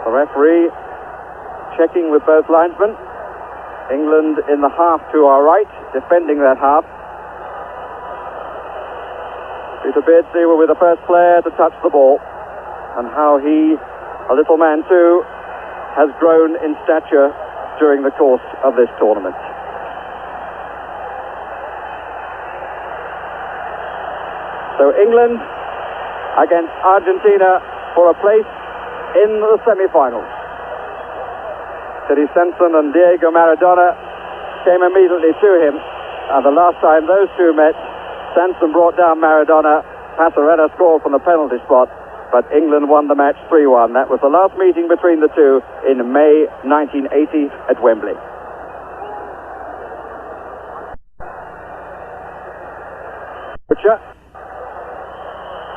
The referee checking with both linesmen. England in the half to our right, defending that half. Peter Beardsley were with the first player to touch the ball, and how he, a little man too, has grown in stature during the course of this tournament. So England against Argentina for a place in the semi-finals. Teddy Sensen and Diego Maradona came immediately to him, and the last time those two met, Sensen brought down Maradona. Passarella scored from the penalty spot, but England won the match 3-1. That was the last meeting between the two in May 1980 at Wembley. Butcher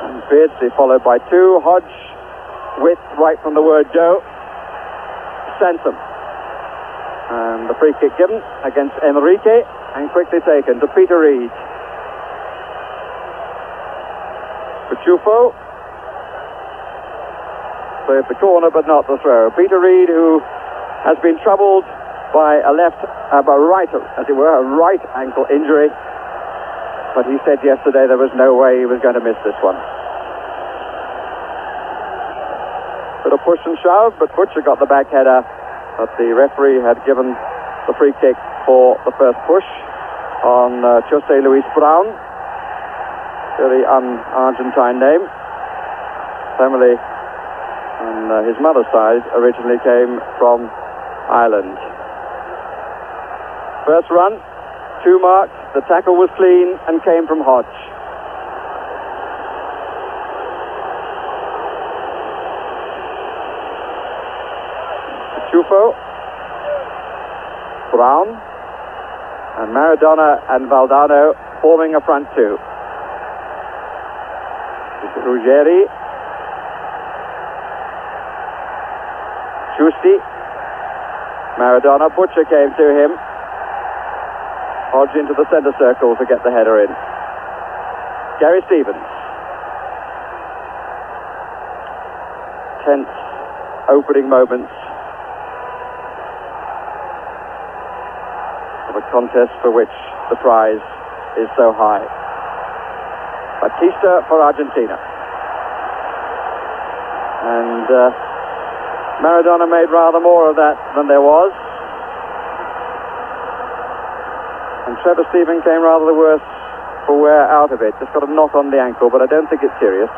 and Beardsley followed by two. Hodge with, right from the word go, Sensen. And the free kick given against Enrique and quickly taken to Peter Reid. Chufo saved the corner but not the throw. Peter Reid, who has been troubled by a right ankle injury, but he said yesterday there was no way he was going to miss this one. Bit of push and shove, but Butcher got the back header, but the referee had given the free kick for the first push on Jose Luis Brown. Very un-Argentine name. Family on his mother's side originally came from Ireland. First run, 2 marks. The tackle was clean and came from Hodge. Chufo, Brown, and Maradona and Valdano forming a front two. Ruggeri, Giusti, Maradona. Butcher came to him. Hodge into the centre circle to get the header in. Gary Stevens. Tense opening moments of a contest for which the prize is so high. Batista for Argentina. And Maradona made rather more of that than there was. And Trevor Steven came rather the worse for wear out of it. Just got a knock on the ankle, but I don't think it's serious.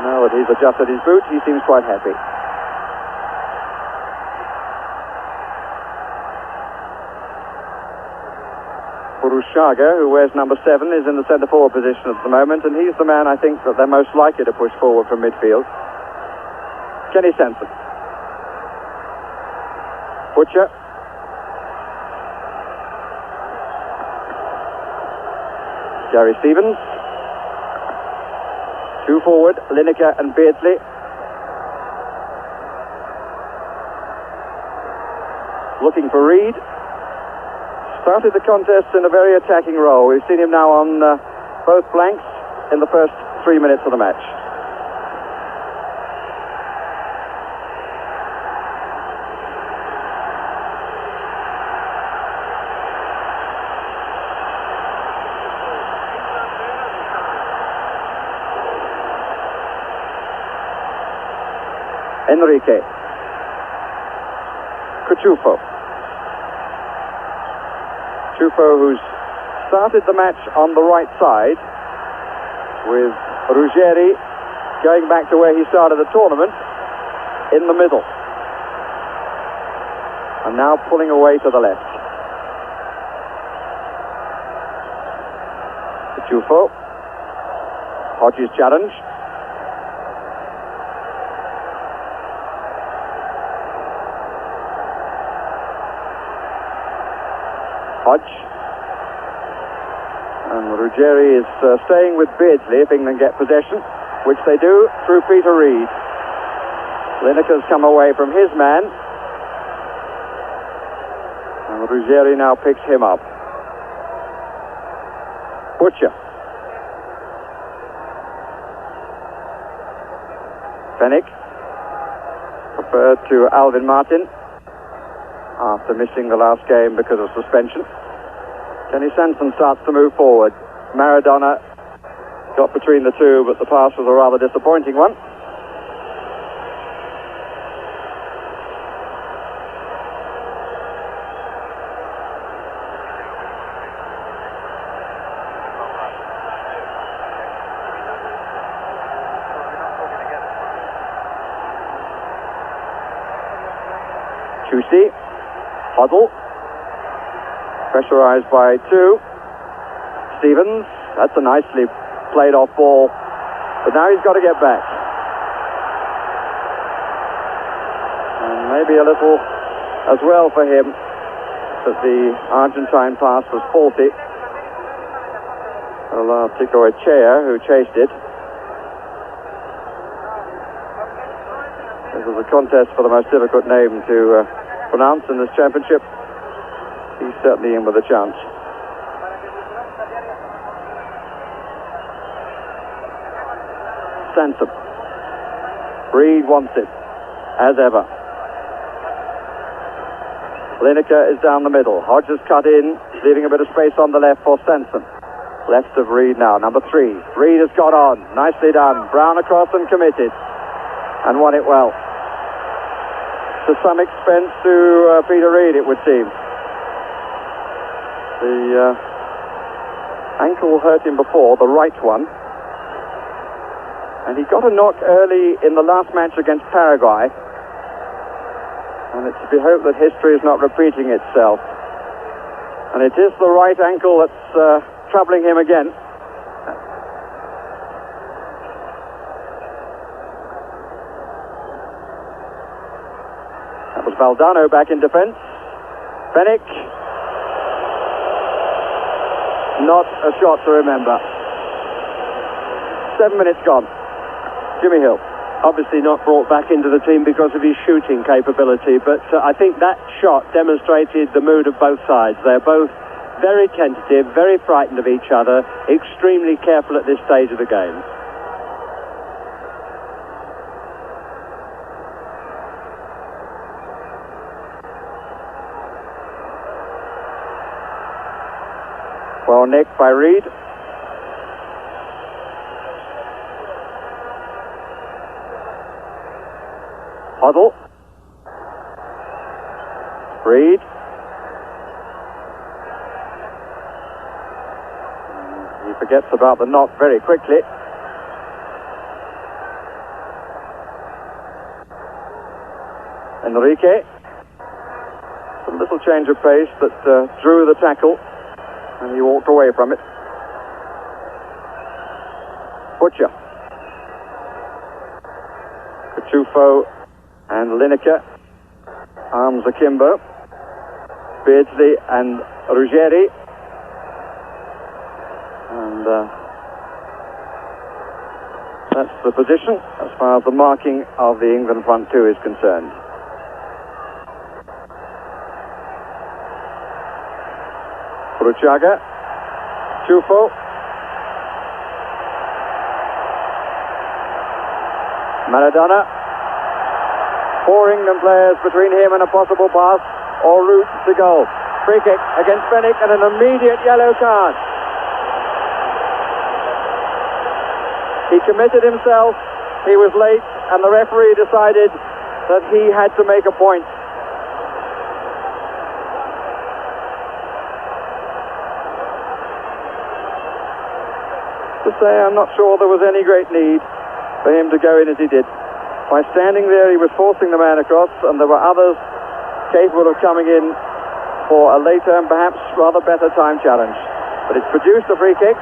Now that he's adjusted his boot, he seems quite happy. Burushaga, who wears number 7, is in the centre-forward position at the moment, and he's the man I think that they're most likely to push forward from midfield. Kenny Sensen. Butcher. Gary Stevens. 2 forward, Lineker and Beardsley. Looking for Reid. Started the contest in a very attacking role. We've seen him now on both flanks in the first 3 minutes of the match. Enrique. Chufo. Chufo, who's started the match on the right side, with Ruggeri going back to where he started the tournament, in the middle. And now pulling away to the left. Chufo. Hodge's challenge. Hodge. And Ruggeri is staying with Beardsley if England get possession, which they do through Peter Reid. Lineker's come away from his man, and Ruggeri now picks him up. Butcher. Fennick, preferred to Alvin Martin after missing the last game because of suspension. Kenny Sanson starts to move forward. Maradona got between the two, but the pass was a rather disappointing one. Chusey, Hoddle, pressurized by two. Stevens, that's a nicely played off ball, but now he's got to get back. And maybe a little as well for him that the Argentine pass was faulty. Tico Echea, who chased it. This was a contest for the most difficult name to pronounce in this championship. He's certainly in with a chance. Sanson. Reed wants it, as ever. Lineker is down the middle. Hodges cut in, leaving a bit of space on the left for Sanson. Left of Reed now, number 3. Reed has got on. Nicely done. Brown across and committed. And won it well. To some expense to Peter Reed, it would seem. The ankle hurt him before, the right one. And he got a knock early in the last match against Paraguay. And it's to be hoped that history is not repeating itself. And it is the right ankle that's troubling him again. That was Valdano back in defense. Fennick. Not a shot to remember. 7 minutes gone. Jimmy Hill. Obviously not brought back into the team because of his shooting capability, but I think that shot demonstrated the mood of both sides. They're both very tentative, very frightened of each other, extremely careful at this stage of the game. Well nicked by Reed. Hoddle. Reed. He forgets about the knock very quickly. Enrique. A little change of pace that drew the tackle, and he walked away from it. Butcher. Cachufo and Lineker. Arms akimbo. Beardsley and Ruggeri. And that's the position as far as the marking of the England front two is concerned. Bruchaga. Chufo. Maradona. 4 England players between him and a possible pass or route to goal. Free kick against Fennick and an immediate yellow card. He committed himself, he was late, and the referee decided that he had to make a point. To say, I'm not sure there was any great need for him to go in as he did. By standing there, he was forcing the man across, and there were others capable of coming in for a later and perhaps rather better time challenge. But it's produced a free kick,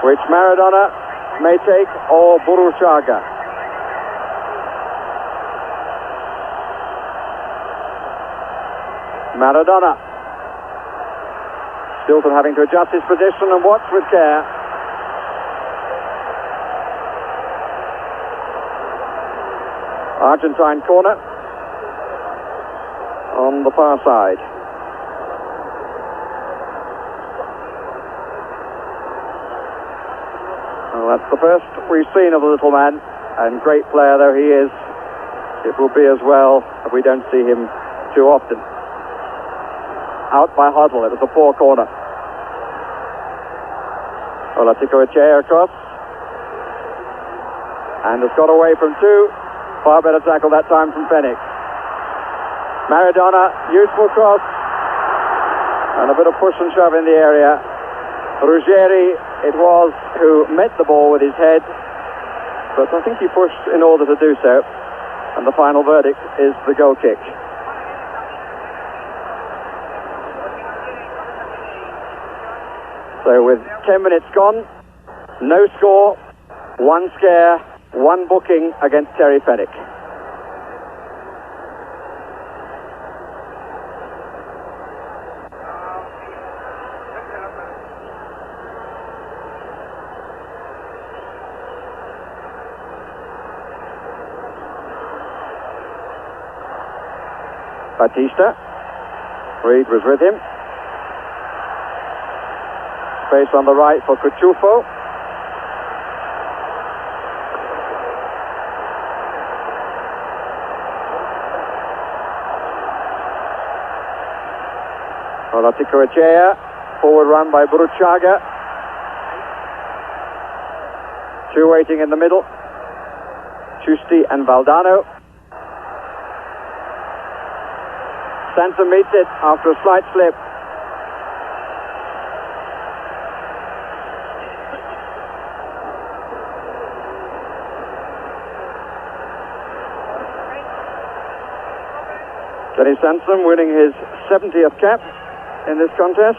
which Maradona may take, or Bruchaga. Maradona. Stilton having to adjust his position and watch with care. Argentine corner on the far side. Well, that's the first we've seen of the little man. and great player though he is, it will be as well if we don't see him too often. Out by Huddle, it was a poor corner. Olatikoechea across. And has got away from two. Far better tackle that time from Fenwick. Maradona, useful cross. And a bit of push and shove in the area. Ruggeri, it was, who met the ball with his head. But I think he pushed in order to do so. And the final verdict is the goal kick. So with 10 minutes gone, no score, one scare, one booking against Terry Fenwick. Batista. Reed was with him. Space on the right for Cuchufo. Olatikoechea. Forward run by Bruchaga. Two waiting in the middle. Chusti and Valdano. Sansom meets it after a slight slip. Kenny Sansom winning his 70th cap in this contest.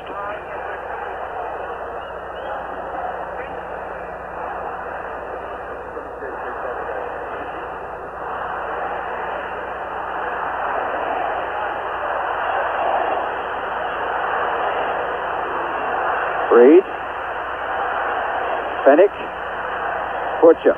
Reed. Fenwick. Butcher.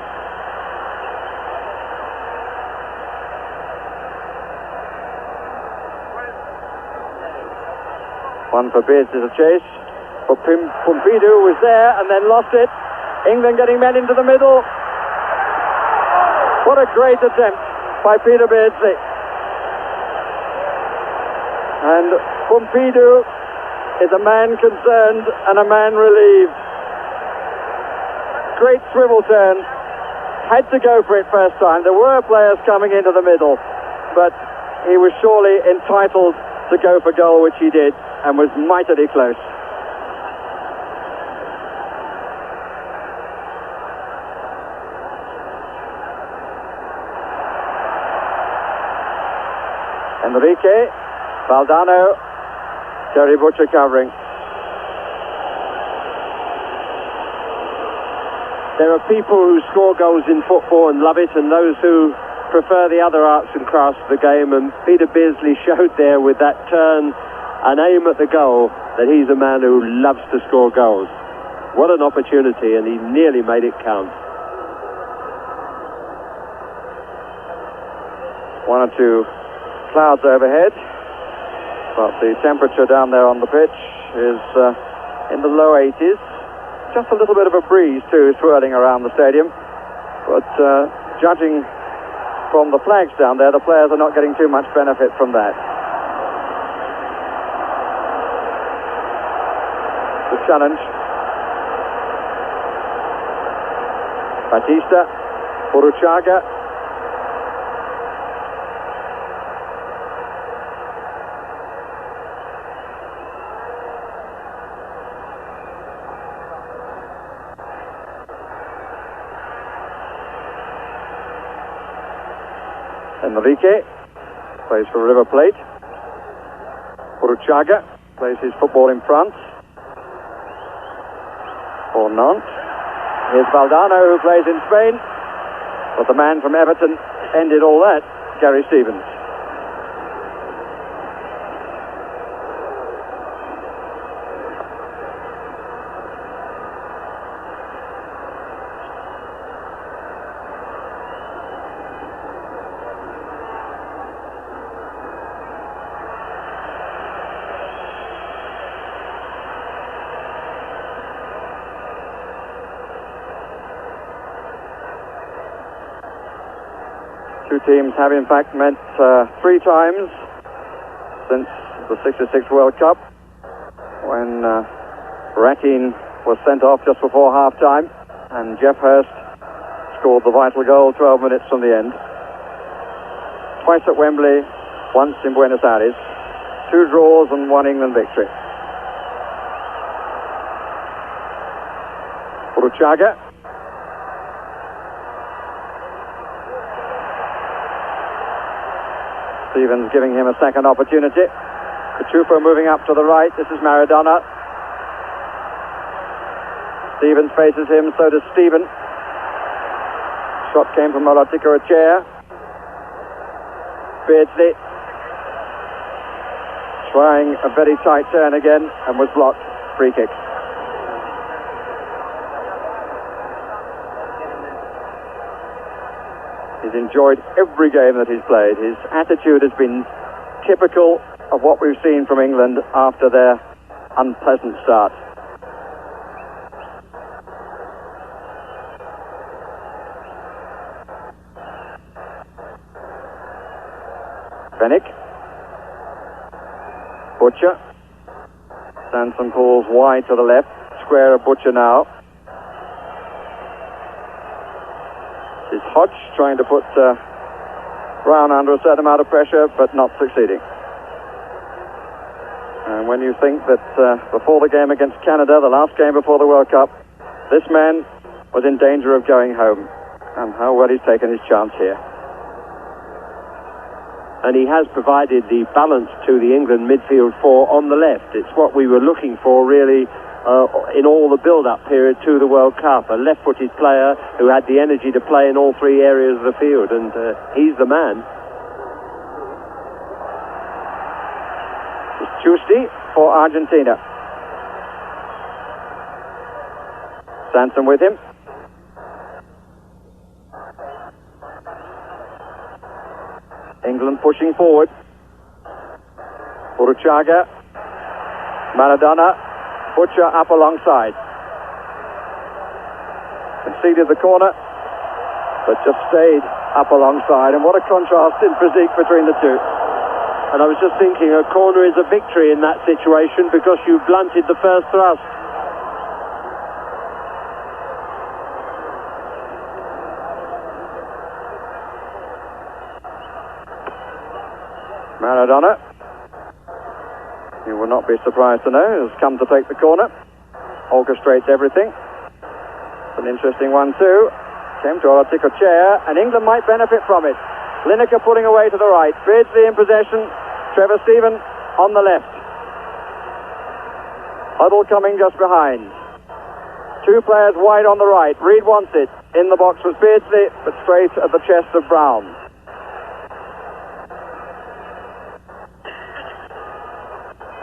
One for Beards is a chase. For Pompidou was there and then lost it. England getting men into the middle. What a great attempt by Peter Beardsley. And Pompidou is a man concerned and a man relieved. Great swivel turn. Had to go for it first time. There were players coming into the middle, but he was surely entitled to go for goal, which he did, and was mightily close. Enrique, Valdano, Terry Butcher covering. There are people who score goals in football and love it, and those who prefer the other arts and crafts of the game, and Peter Beardsley showed there with that turn and aim at the goal that he's a man who loves to score goals. What an opportunity, and he nearly made it count. One or two clouds overhead, but the temperature down there on the pitch is in the low 80s. Just a little bit of a breeze too swirling around the stadium, but judging from the flags down there, the players are not getting too much benefit from that. The challenge. Batista, Bruchaga. Enrique plays for River Plate. Bruchaga plays his football in France for Nantes. Here's Valdano, who plays in Spain, but the man from Everton ended all that, Gary Stevens. Two teams have in fact met 3 times since the '66 World Cup, when Ratin was sent off just before half-time and Jeff Hurst scored the vital goal 12 minutes from the end. Twice at Wembley, once in Buenos Aires. 2 draws and 1 England victory. Uruchaga. Stevens giving him a second opportunity. Kachupa moving up to the right. This is Maradona. Stevens faces him, so does Steven. Shot came from Olatikara. Beardsley trying a very tight turn again and was blocked. Free kick. He's enjoyed every game that he's played. His attitude has been typical of what we've seen from England after their unpleasant start. Fennick. Butcher. Sanson pulls wide to the left. Square of Butcher now. This is Hodge trying to put Brown under a certain amount of pressure, but not succeeding. And when you think that before the game against Canada, the last game before the World Cup, this man was in danger of going home, and how well he's taken his chance here. And he has provided the balance to the England midfield 4 on the left. It's what we were looking for, really, in all the build-up period to the World Cup. A left-footed player who had the energy to play in all 3 areas of the field, and he's the man. It's Giusti for Argentina. Sanson with him. England pushing forward. Uruchaga. Maradona. Butcher up alongside. Conceded the corner, but just stayed up alongside. And what a contrast in physique between the two. And I was just thinking, a corner is a victory in that situation because you blunted the first thrust. Maradona, you will not be surprised to know, has come to take the corner. Orchestrates everything. It's an interesting one too. Came to Olatikara, and England might benefit from it. Lineker putting away to the right. Beardsley in possession. Trevor Steven on the left. Huddle coming just behind. 2 players wide on the right. Reed wants it. In the box was Beardsley, but straight at the chest of Brown.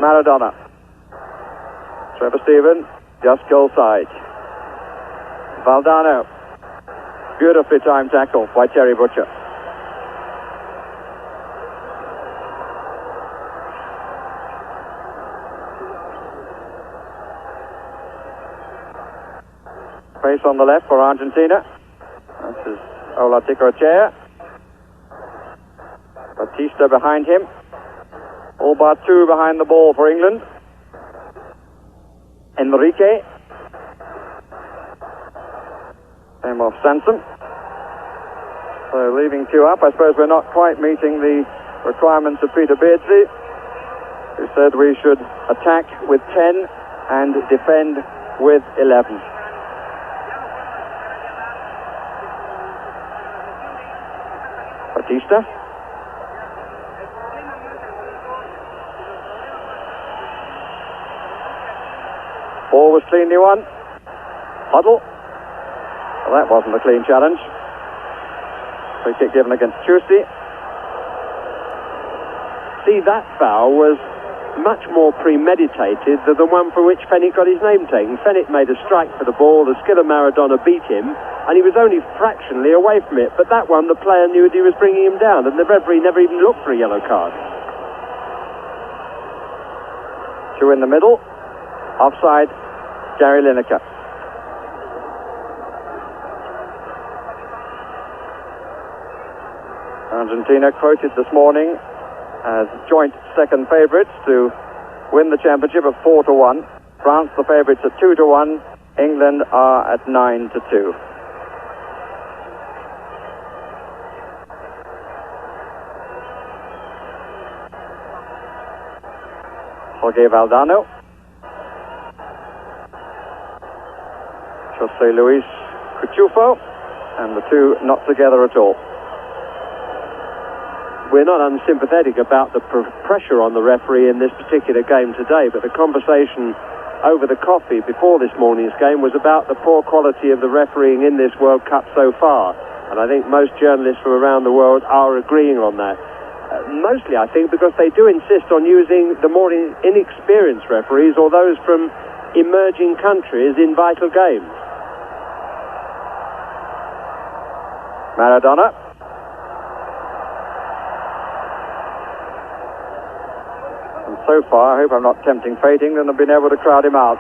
Maradona. Trevor Steven, just goal side. Valdano. Beautifully timed tackle by Terry Butcher. Space on the left for Argentina. This is Olatikara. Batista behind him. All but 2 behind the ball for England. Enrique. Same of Sanson. So leaving 2 up. I suppose we're not quite meeting the requirements of Peter Beardsley, who said we should attack with 10 and defend with 11. Batista. Ball was cleanly won. Huddle. Well, that wasn't a clean challenge. Free kick given against Giusti. See, that foul was much more premeditated than the one for which Fennick got his name taken. Fennick made a strike for the ball, the skill of Maradona beat him, and he was only fractionally away from it. But that one, the player knew that he was bringing him down, and the referee never even looked for a yellow card. 2 in the middle. Offside, Gary Lineker. Argentina quoted this morning as joint second favourites to win the championship at 4-1. France the favourites at 2-1. England are at 9-2. Jorge Valdano, Jose Luis Cuchufo, and the two not together at all. We're not unsympathetic about the pressure on the referee in this particular game today, but the conversation over the coffee before this morning's game was about the poor quality of the refereeing in this World Cup so far, and I think most journalists from around the world are agreeing on that. Mostly, I think, because they do insist on using the more inexperienced referees or those from emerging countries in vital games. Maradona. And so far, I hope I'm not tempting fate, England have been able to crowd him out.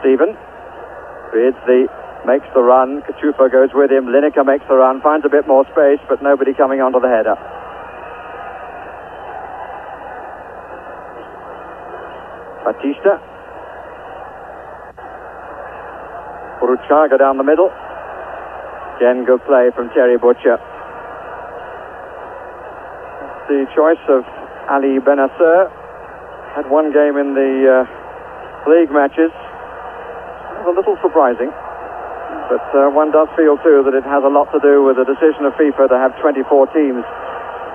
Stephen makes the run. Cachufa goes with him. Lineker makes the run, finds a bit more space, but nobody coming onto the header. Batista. Uruchaga down the middle. Again, good play from Terry Butcher. The choice of Ali Benacer. Had one game in the league matches. A little surprising, but one does feel too that it has a lot to do with the decision of FIFA to have 24 teams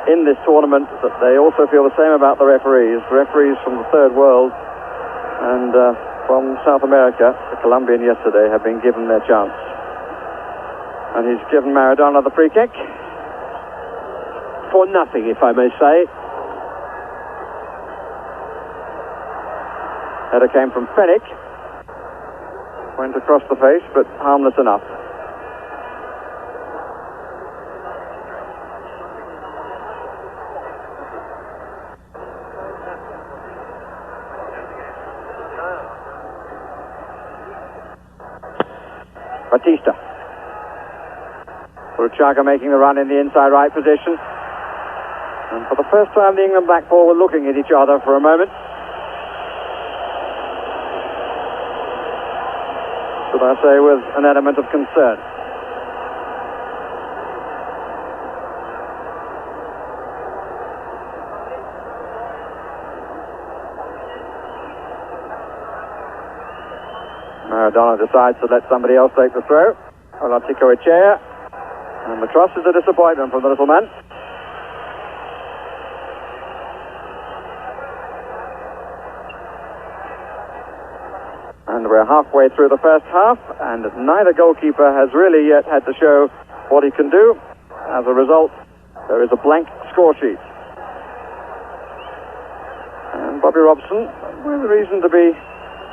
in this tournament, that they also feel the same about the referees. The referees from the third world and from South America, the Colombian yesterday, have been given their chance. And he's given Maradona the free kick. For nothing, if I may say. Header came from Fennick. Went across the face, but harmless enough. Batista. Uruchaga making the run in the inside right position. And for the first time, the England back four were looking at each other for a moment. Should I say, with an element of concern. Maradona decides to let somebody else take the throw. Olatico Echea. And the cross is a disappointment from the little man. And we're halfway through the first half, and neither goalkeeper has really yet had to show what he can do. As a result, there is a blank score sheet. And Bobby Robson, with reason to be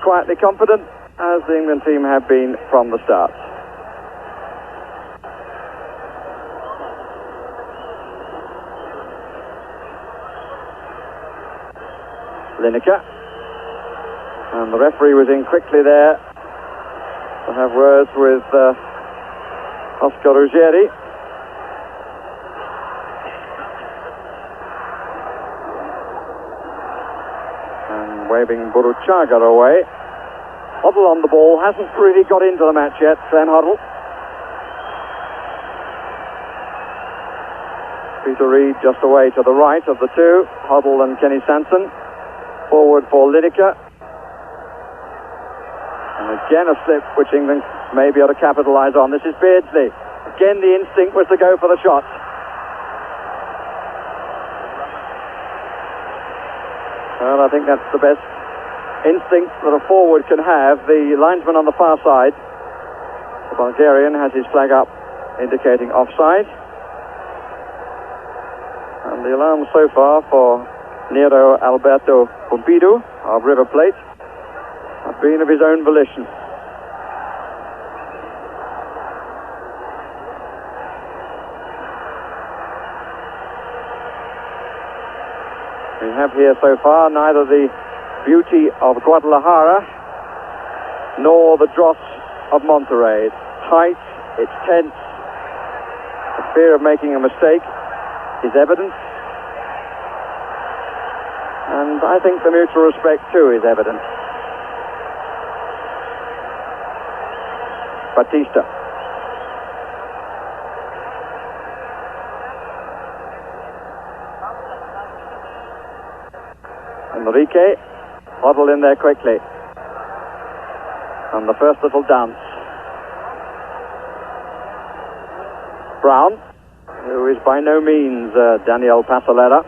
quietly confident, as the England team have been from the start. Lineker. And the referee was in quickly there to have words with Oscar Ruggeri. And waving Buruchaga away. Hoddle on the ball, hasn't really got into the match yet, Glenn Hoddle. Peter Reid just away to the right of the two, Hoddle and Kenny Sanson. Forward for Lineker. And again a slip which England may be able to capitalise on. This is Beardsley. Again the instinct was to go for the shot. Well, I think that's the best instinct that a forward can have. The linesman on the far side, the Bulgarian, has his flag up indicating offside. And the alarm so far for Nero Alberto Pompidu of River Plate have been of his own volition. We have here so far neither the beauty of Guadalajara nor the dross of Monterrey. It's tight, it's tense, the fear of making a mistake is evident, and I think the mutual respect too is evident. Batista. Enrique huddled in there quickly. And the first little dance. Brown, who is by no means Daniel Pasolera.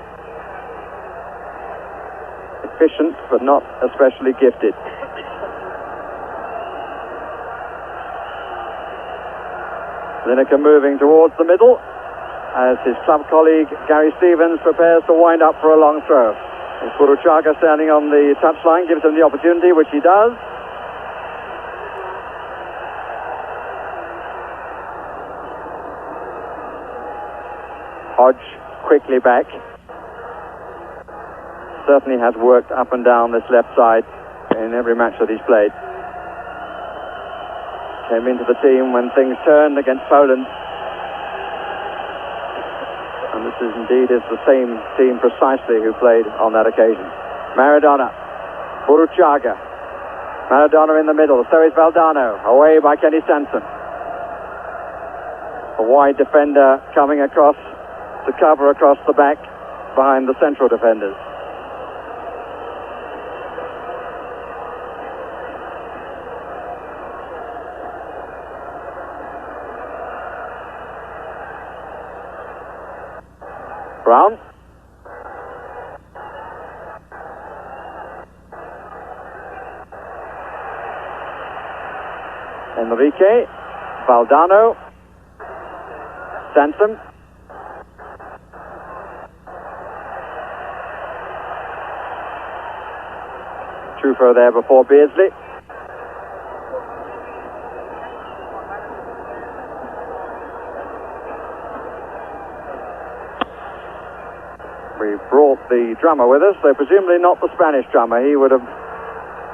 Efficient, but not especially gifted. Lineker moving towards the middle as his club colleague Gary Stevens prepares to wind up for a long throw. And Furuchaga standing on the touchline gives him the opportunity, which he does. Hodge quickly back. Certainly has worked up and down this left side in every match that he's played. Came into the team when things turned against Poland. And this is indeed the same team precisely who played on that occasion. Maradona, Furuchaga. Maradona in the middle, so is Valdano, away by Kenny Sanson. A wide defender coming across to cover across the back behind the central defenders. Brown. Enrique. Valdano. Sanson. Truffaut there before Beardsley. We brought the drummer with us, though presumably not the Spanish drummer. He would have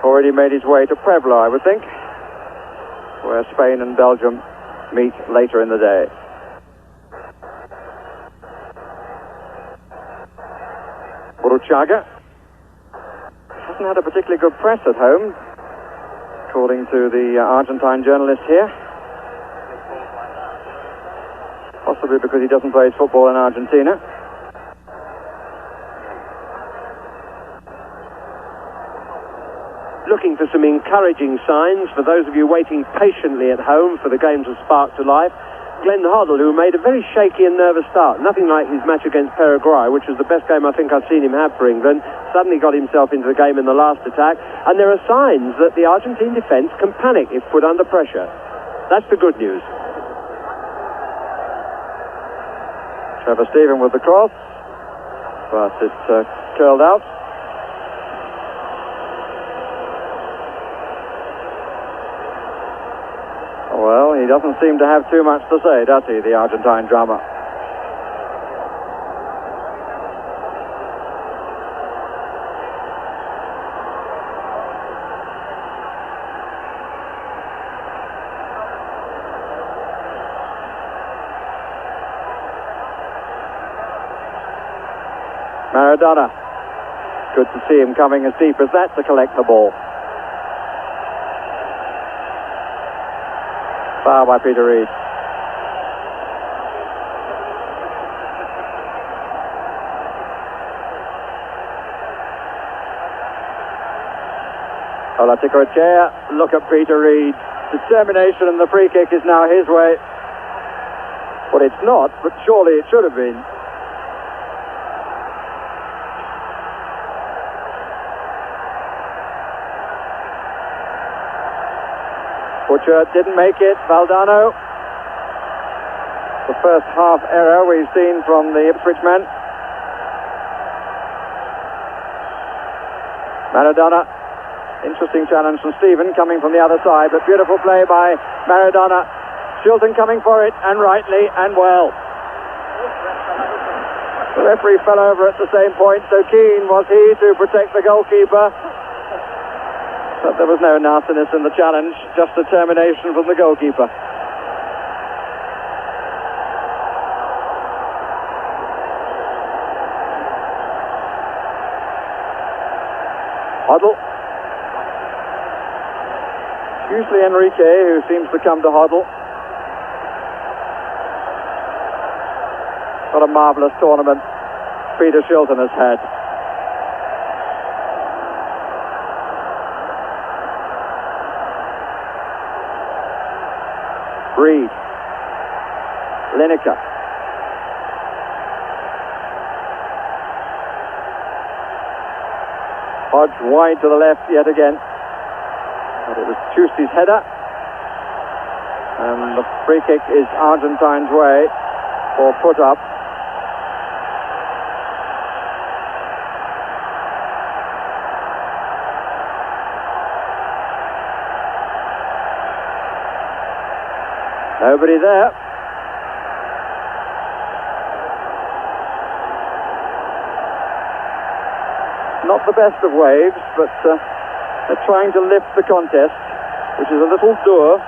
already made his way to Puebla, I would think, where Spain and Belgium meet later in the day. Furuchaga hasn't had a particularly good press at home, according to the Argentine journalist here. Possibly because he doesn't play his football in Argentina. Looking for some encouraging signs for those of you waiting patiently at home for the game to spark to life. Glenn Hoddle, who made a very shaky and nervous start, nothing like his match against Paraguay, which was the best game I think I've seen him have for England, suddenly got himself into the game in the last attack, and there are signs that the Argentine defence can panic if put under pressure. That's the good news. Trevor Stephen with the cross, but it's curled out. Well, he doesn't seem to have too much to say, does he, the Argentine drummer? Maradona. Good to see him coming as deep as that to collect the ball. Foul by Peter Reid. Olaticoechea, look at Peter Reid. Determination, and the free kick is now his way. Well, it's not, but surely it should have been. Butcher didn't make it. Valdano. The first half error we've seen from the Ipswich men. Maradona. Interesting challenge from Stephen coming from the other side, but beautiful play by Maradona. Shilton coming for it, and rightly and well. The referee fell over at the same point, so keen was he to protect the goalkeeper. But there was no nastiness in the challenge, just determination from the goalkeeper. Hoddle. Usually Enrique who seems to come to Hoddle. What a marvellous tournament Peter Shilton has had. Reed. Lineker. Hodge wide to the left yet again. But it was Tusty's header. And the free kick is Argentine's way for put up. Nobody there. Not the best of waves, but they're trying to lift the contest, which is a little dour.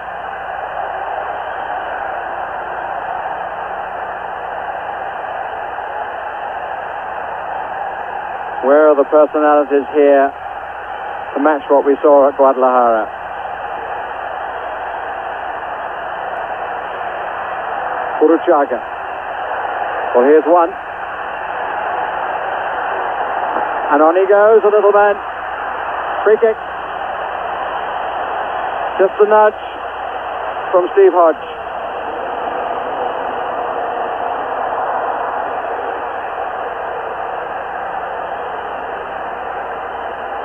Where are the personalities here to match what we saw at Guadalajara? Uruchaga. Well, here's one. And on he goes, a little man. Free kick. Just a nudge from Steve Hodge.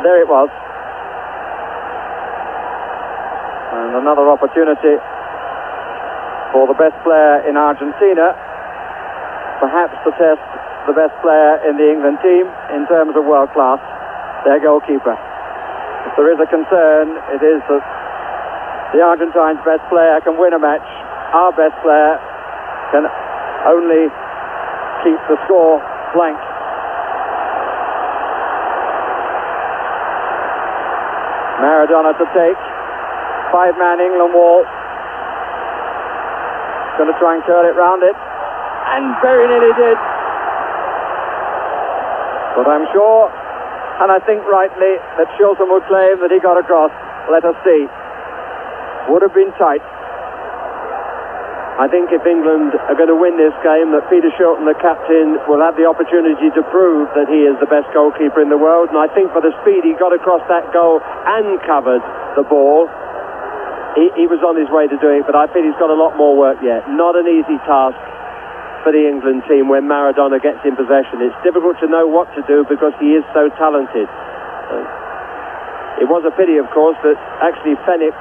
There it was. And another opportunity for the best player in Argentina, perhaps to test the best player in the England team in terms of world class, their goalkeeper. If there is a concern, it is that the Argentines' best player can win a match. Our best player can only keep the score blank. Maradona to take. 5-man England wall. Going to try and curl it round it. And very nearly did. But I'm sure, and I think rightly, that Shilton will claim that he got across. Let us see. Would have been tight. I think if England are going to win this game, that Peter Shilton, the captain, will have the opportunity to prove that he is the best goalkeeper in the world. And I think for the speed he got across that goal and covered the ball, he was on his way to doing it. But I think he's got a lot more work yet. Not an easy task for the England team when Maradona gets in possession. It's difficult to know what to do because he is so talented. It was a pity, of course, that actually Fenwick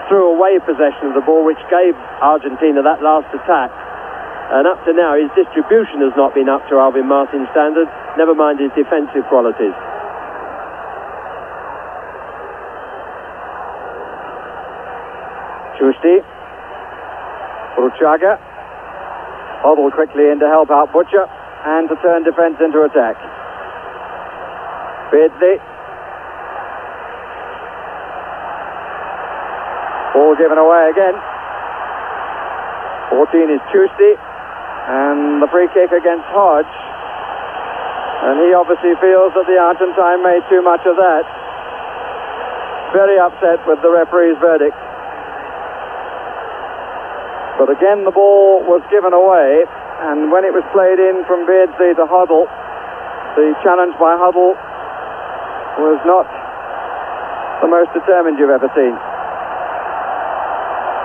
threw away possession of the ball, which gave Argentina that last attack. And up to now, his distribution has not been up to Alvin Martin's standard, never mind his defensive qualities. Tusti. Uruchaga. Hoddle quickly in to help out Butcher and to turn defence into attack. Beardsley. Ball given away again. 14 is Tusti, and the free kick against Hodge. And he obviously feels that the Argentine made too much of that. Very upset with the referee's verdict. But again, the ball was given away, and when it was played in from Beardsley to Hoddle, the challenge by Hoddle was not the most determined you've ever seen.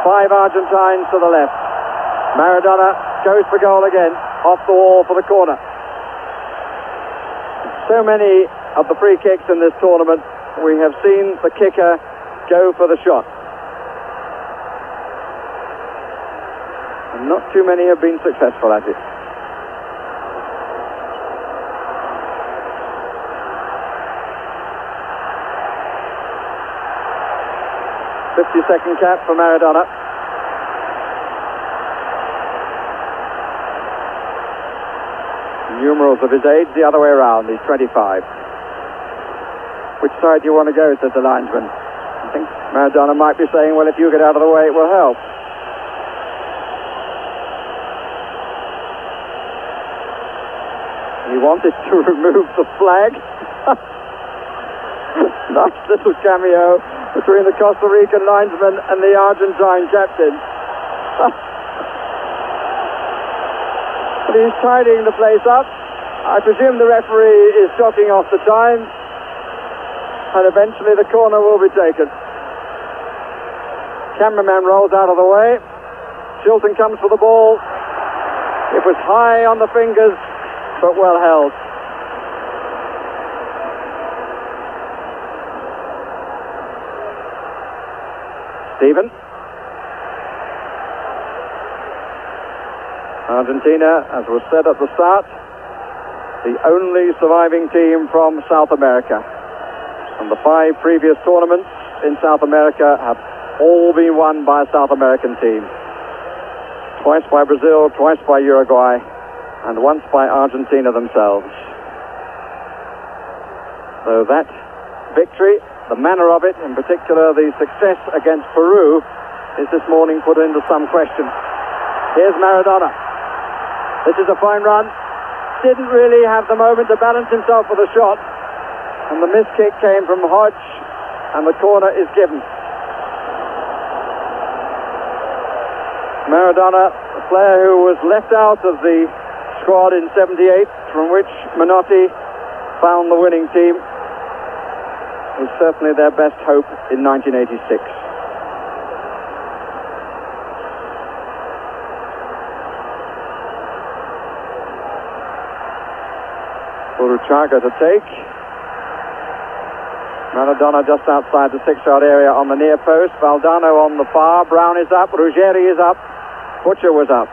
5 Argentines to the left. Maradona goes for goal again, off the wall for the corner. So many of the free kicks in this tournament, we have seen the kicker go for the shot. And not too many have been successful at it. .50-second cap for Maradona. Numerals of his age, the other way around. He's 25. Which side do you want to go, said the linesman. I think Maradona might be saying, well, if you get out of the way, it will help. He wanted to remove the flag. Nice little cameo between the Costa Rican linesman and the Argentine captain. But he's tidying the place up. I presume the referee is chalking off the time, and eventually the corner will be taken. Cameraman rolls out of the way. Chilton comes for the ball. It was high on the fingers, but well held. Stephen. Argentina, as was said at the start, the only surviving team from South America. And the 5 previous tournaments in South America have all been won by a South American team. Twice by Brazil, twice by Uruguay, and once by Argentina themselves. So that victory, the manner of it, in particular the success against Peru, is this morning put into some question. Here's Maradona. This is a fine run. Didn't really have the moment to balance himself for the shot. And the miss kick came from Hodge, and the corner is given. Maradona, a player who was left out of the squad in '78, from which Menotti found the winning team, is certainly their best hope in 1986. Uruchaga to take. Maradona just outside the 6-yard area on the near post. Valdano on the far. Brown is up. Ruggeri is up. Butcher was up.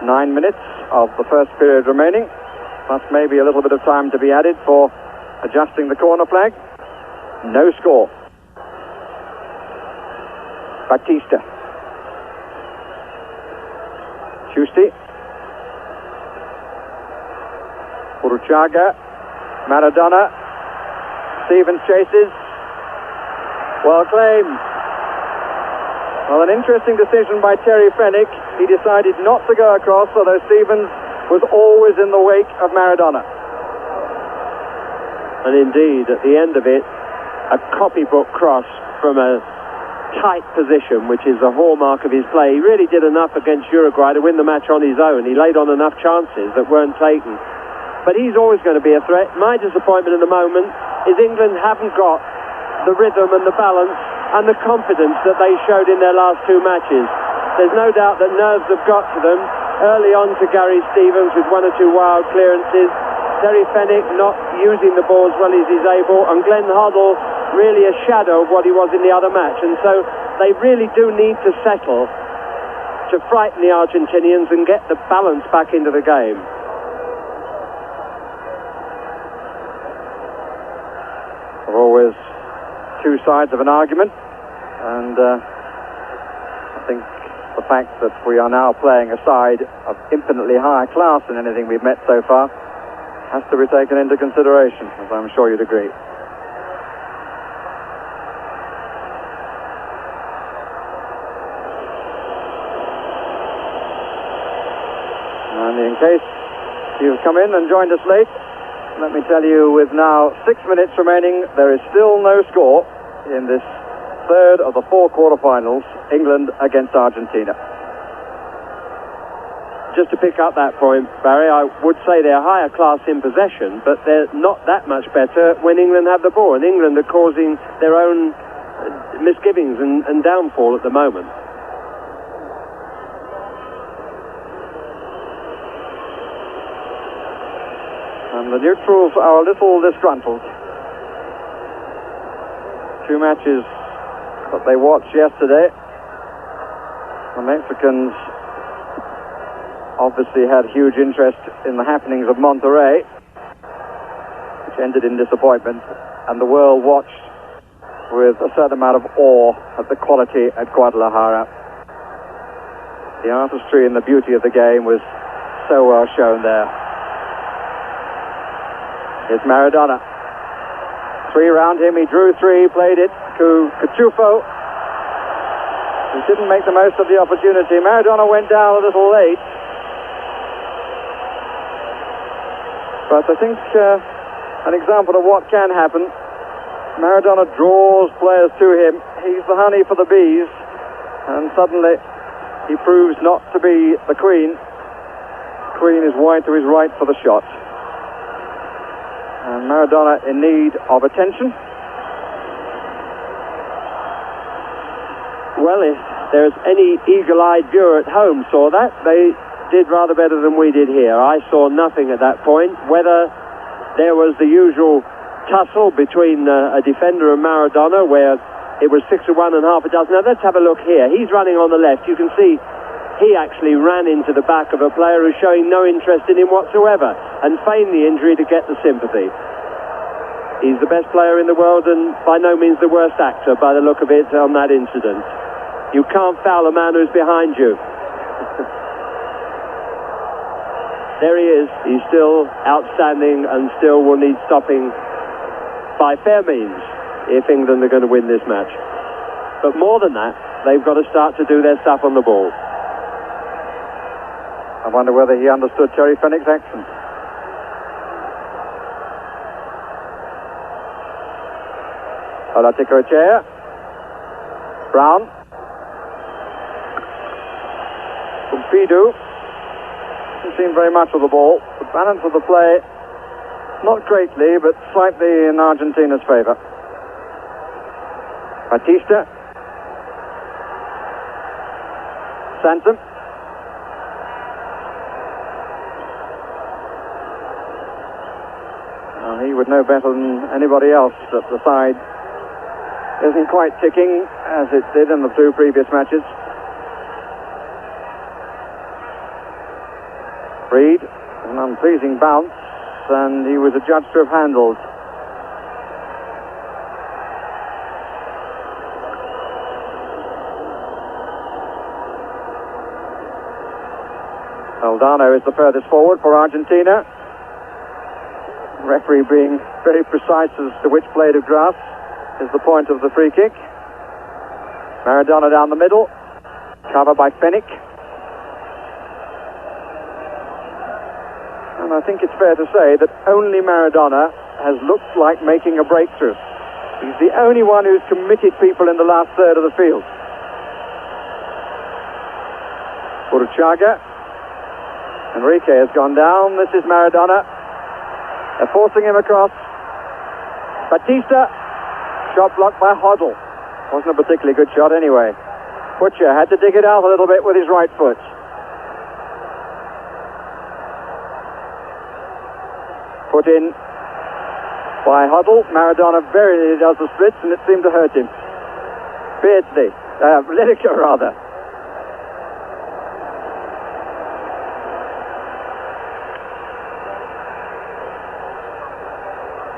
Nine minutes of the first period remaining, plus maybe a little bit of time to be added for adjusting the corner flag. No score. Batista. Giusti. Uruchaga. Maradona. Stevens chases. Well claimed. Well, an interesting decision by Terry Fenwick. He decided not to go across, although Stevens was always in the wake of Maradona. And indeed, at the end of it, a copybook cross from a tight position, which is a hallmark of his play. He really did enough against Uruguay to win the match on his own. He laid on enough chances that weren't taken. But he's always going to be a threat. My disappointment at the moment is England haven't got the rhythm and the balance and the confidence that they showed in their last 2 matches. There's no doubt that nerves have got to them. Early on to Gary Stevens with 1 or 2 wild clearances. Terry Fenwick not using the ball as well as he's able, and Glenn Hoddle really a shadow of what he was in the other match. And so they really do need to settle to frighten the Argentinians and get the balance back into the game. There are always 2 sides of an argument, and I think the fact that we are now playing a side of infinitely higher class than anything we've met so far has to be taken into consideration, as I'm sure you'd agree. And in case you've come in and joined us late, let me tell you, with now 6 minutes remaining, there is still no score in this third of the 4 quarterfinals, England against Argentina. Just to pick up that point, Barry, I would say they're higher class in possession, but they're not that much better when England have the ball. And England are causing their own misgivings and downfall at the moment. And the neutrals are a little disgruntled. 2 matches that they watched yesterday. The Mexicans obviously had huge interest in the happenings of Monterrey, which ended in disappointment. and the world watched with a certain amount of awe at the quality at Guadalajara. The artistry and the beauty of the game was so well shown there. Here's Maradona. 3 round him, he drew 3, played it to Cachufo. He didn't make the most of the opportunity. Maradona went down a little late. But I think an example of what can happen. Maradona draws players to him. He's the honey for the bees. And suddenly he proves not to be the queen. Queen is wide to his right for the shot. And Maradona in need of attention. Well, if there's any eagle-eyed viewer at home saw that, they did rather better than we did here. I saw nothing at that point. Whether there was the usual tussle between a defender and Maradona, where it was 6-1 and half a dozen. Now, let's have a look here. He's running on the left. You can see he actually ran into the back of a player who's showing no interest in him whatsoever and feigned the injury to get the sympathy. He's the best player in the world and by no means the worst actor by the look of it on that incident. You can't foul a man who's behind you. There he is. He's still outstanding and still will need stopping by fair means if England are going to win this match. But more than that, they've got to start to do their stuff on the ball. I wonder whether he understood Terry Fenwick's accent. Olaticoechea. Brown. Partido. Hasn't seen very much of the ball. The balance of the play, not greatly, but slightly in Argentina's favour. Batista. Sansom. He would know better than anybody else that the side isn't quite ticking as it did in the 2 previous matches. Reed, an unpleasing bounce, and he was adjudged to have handled. Valdano is the furthest forward for Argentina. Referee being very precise as to which blade of grass is the point of the free kick. Maradona down the middle, covered by Fenwick. And I think it's fair to say that only Maradona has looked like making a breakthrough. He's the only one who's committed people in the last third of the field. Uruchaga. Enrique has gone down. This is Maradona. They're forcing him across. Batista. Shot blocked by Hoddle. Wasn't a particularly good shot anyway. Butcher had to dig it out a little bit with his right foot. Put in by Hoddle. Maradona very nearly does the splits and it seemed to hurt him. Beardsley. Lineker rather.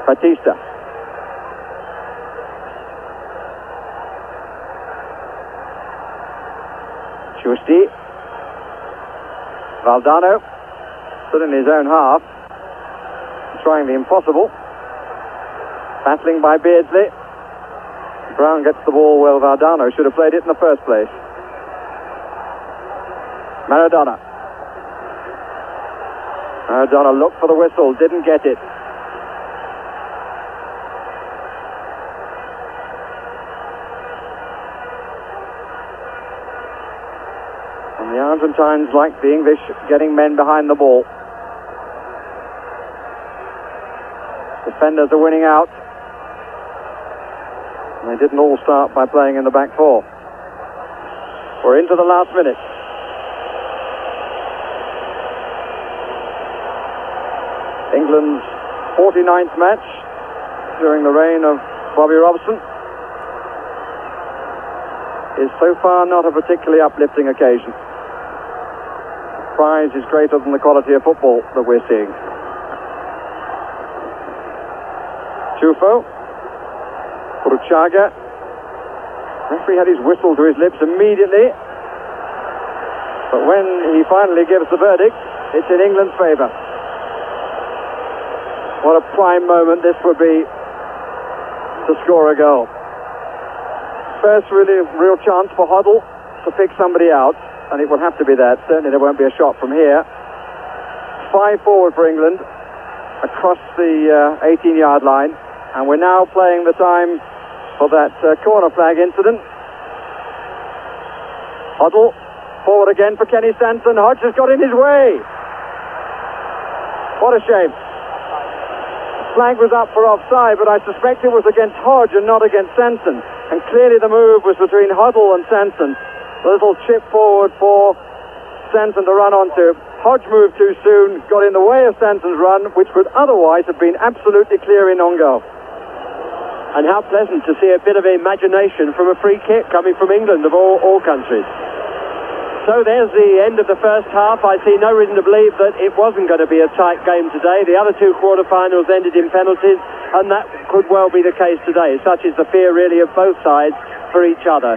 Batista. Giusti. Valdano. Stood in his own half. Trying the impossible. Battling by Beardsley. Brown gets the ball well. Valdano should have played it in the first place. Maradona. Maradona looked for the whistle. Didn't get it. And the Argentines, like the English, getting men behind the ball. Defenders are winning out. And they didn't all start by playing in the back 4. We're into the last minute. England's 49th match during the reign of Bobby Robson is so far not a particularly uplifting occasion. The prize is greater than the quality of football that we're seeing. Chufo. Bruchaga. Referee had his whistle to his lips immediately, but when he finally gives the verdict, it's in England's favour. What a prime moment this would be to score a goal. First really real chance for Hoddle to pick somebody out, and it would have to be that. Certainly there won't be a shot from here. 5 forward for England across the 18-yard line, and we're now playing the time for that corner flag incident. Hoddle forward again for Kenny Sanson. Hodge has got in his way. What a shame. Flag was up for offside, but I suspect it was against Hodge and not against Sanson. And clearly the move was between Hoddle and Sanson. A little chip forward for Sanson to run onto. Hodge moved too soon, got in the way of Sanson's run, which would otherwise have been absolutely clear in on goal. And how pleasant to see a bit of imagination from a free kick coming from England, of all countries. So there's the end of the first half. I see no reason to believe that it wasn't going to be a tight game today. The other 2 quarterfinals ended in penalties, and that could well be the case today. Such is the fear, really, of both sides for each other.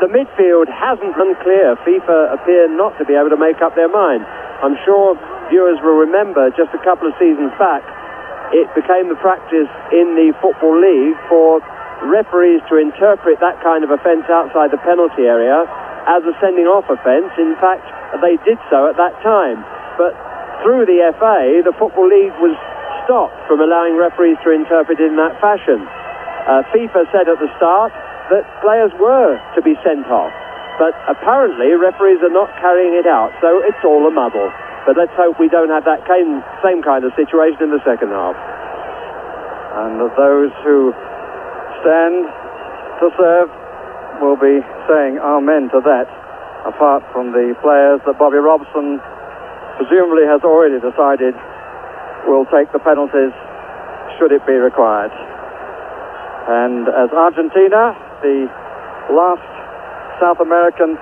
The midfield hasn't been clear. FIFA appear not to be able to make up their mind. I'm sure viewers will remember just a couple of seasons back, it became the practice in the Football League for referees to interpret that kind of offence outside the penalty area as a sending-off offence. In fact, they did so at that time. But through the FA, the Football League was stopped from allowing referees to interpret it in that fashion. FIFA said at the start that players were to be sent off, but apparently referees are not carrying it out, so it's all a muddle. But let's hope we don't have that same kind of situation in the second half. And those who stand to serve will be saying amen to that, apart from the players that Bobby Robson presumably has already decided will take the penalties should it be required. And as Argentina, the last South American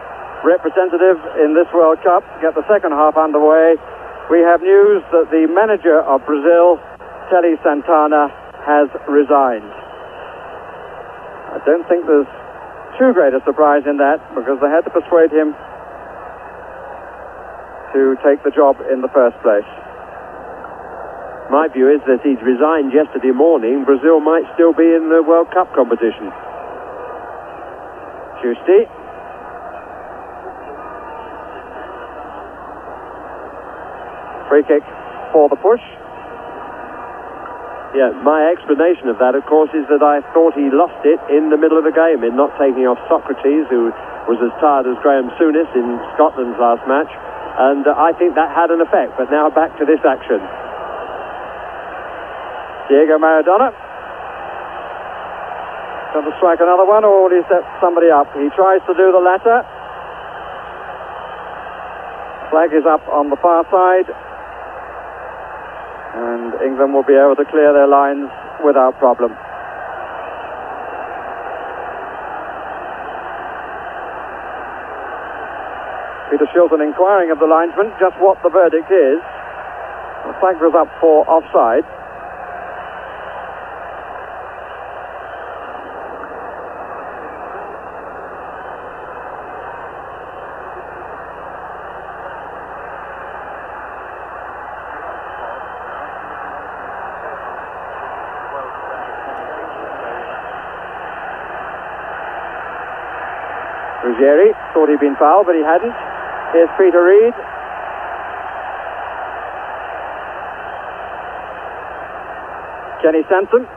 representative in this World Cup, get the second half underway, we have news that the manager of Brazil, Tele Santana, has resigned. I don't think there's too great a surprise in that, because they had to persuade him to take the job in the first place. My view is that he'd resigned yesterday morning. Brazil might still be in the World Cup competition. Giusti. Free kick for the push. Yeah, my explanation of that, of course, is that I thought he lost it in the middle of the game in not taking off Socrates, who was as tired as Graham Souness in Scotland's last match, and I think that had an effect. But now back to this action. Diego Maradona. Going to strike another one, or will he set somebody up? He tries to do the latter. Flag is up on the far side, and England will be able to clear their lines without problem. Peter Shilton inquiring of the linesman just what the verdict is. The flag was up for offside. Ruggieri thought he'd been fouled, but he hadn't. Here's Peter Reid. Kenny Sanson.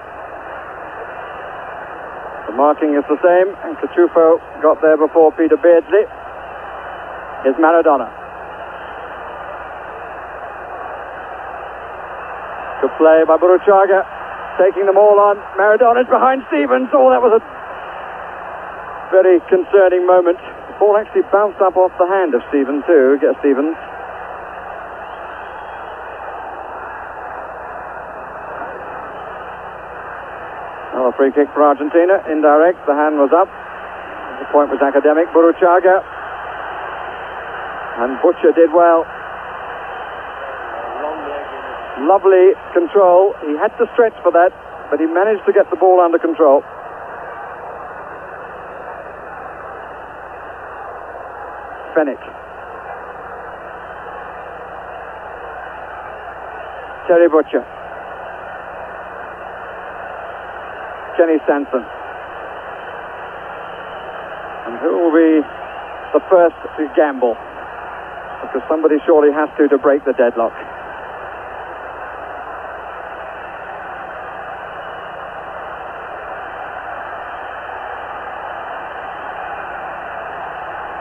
The marking is the same, and Cachufo got there before Peter Beardsley. Here's Maradona. Good play by Bruchaga, taking them all on. Maradona's behind Stevens. Oh, that was a very concerning moment. The ball actually bounced up off the hand of Stevens too. Get Stevens. Another free kick for Argentina. Indirect. The hand was up. The point was academic. Bruchaga. And Butcher did well. Lovely control. He had to stretch for that, but he managed to get the ball under control. Fennick. Terry Butcher. Kenny Sanson. And who will be the first to gamble? Because somebody surely has to break the deadlock.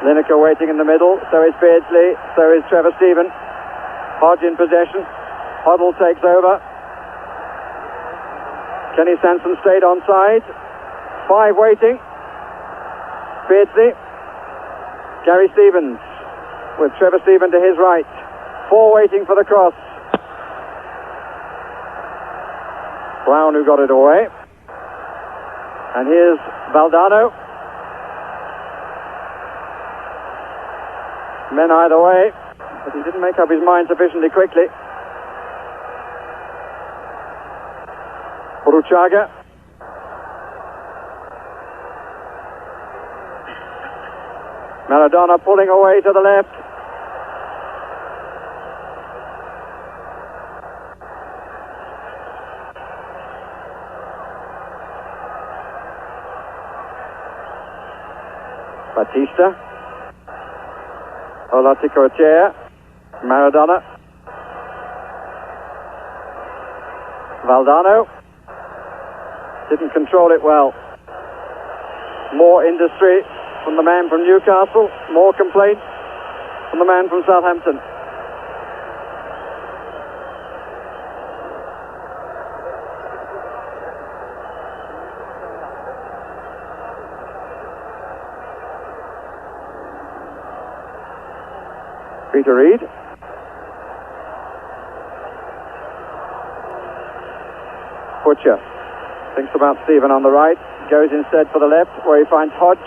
Lineker waiting in the middle, so is Beardsley, so is Trevor Stephen. Hodge in possession. Hoddle takes over. Kenny Sanson stayed onside. 5 waiting. Beardsley. Gary Stevens with Trevor Stephen to his right. 4 waiting for the cross. Brown who got it away. And here's Valdano. Men either way, but he didn't make up his mind sufficiently quickly. Buruchaga. Maradona pulling away to the left. Batista. Olaticochea. Maradona. Valdano. Didn't control it well. More industry from the man from Newcastle. More complaints from the man from Southampton. Peter Reid. Butcher thinks about Stephen on the right, goes instead for the left where he finds Hodge.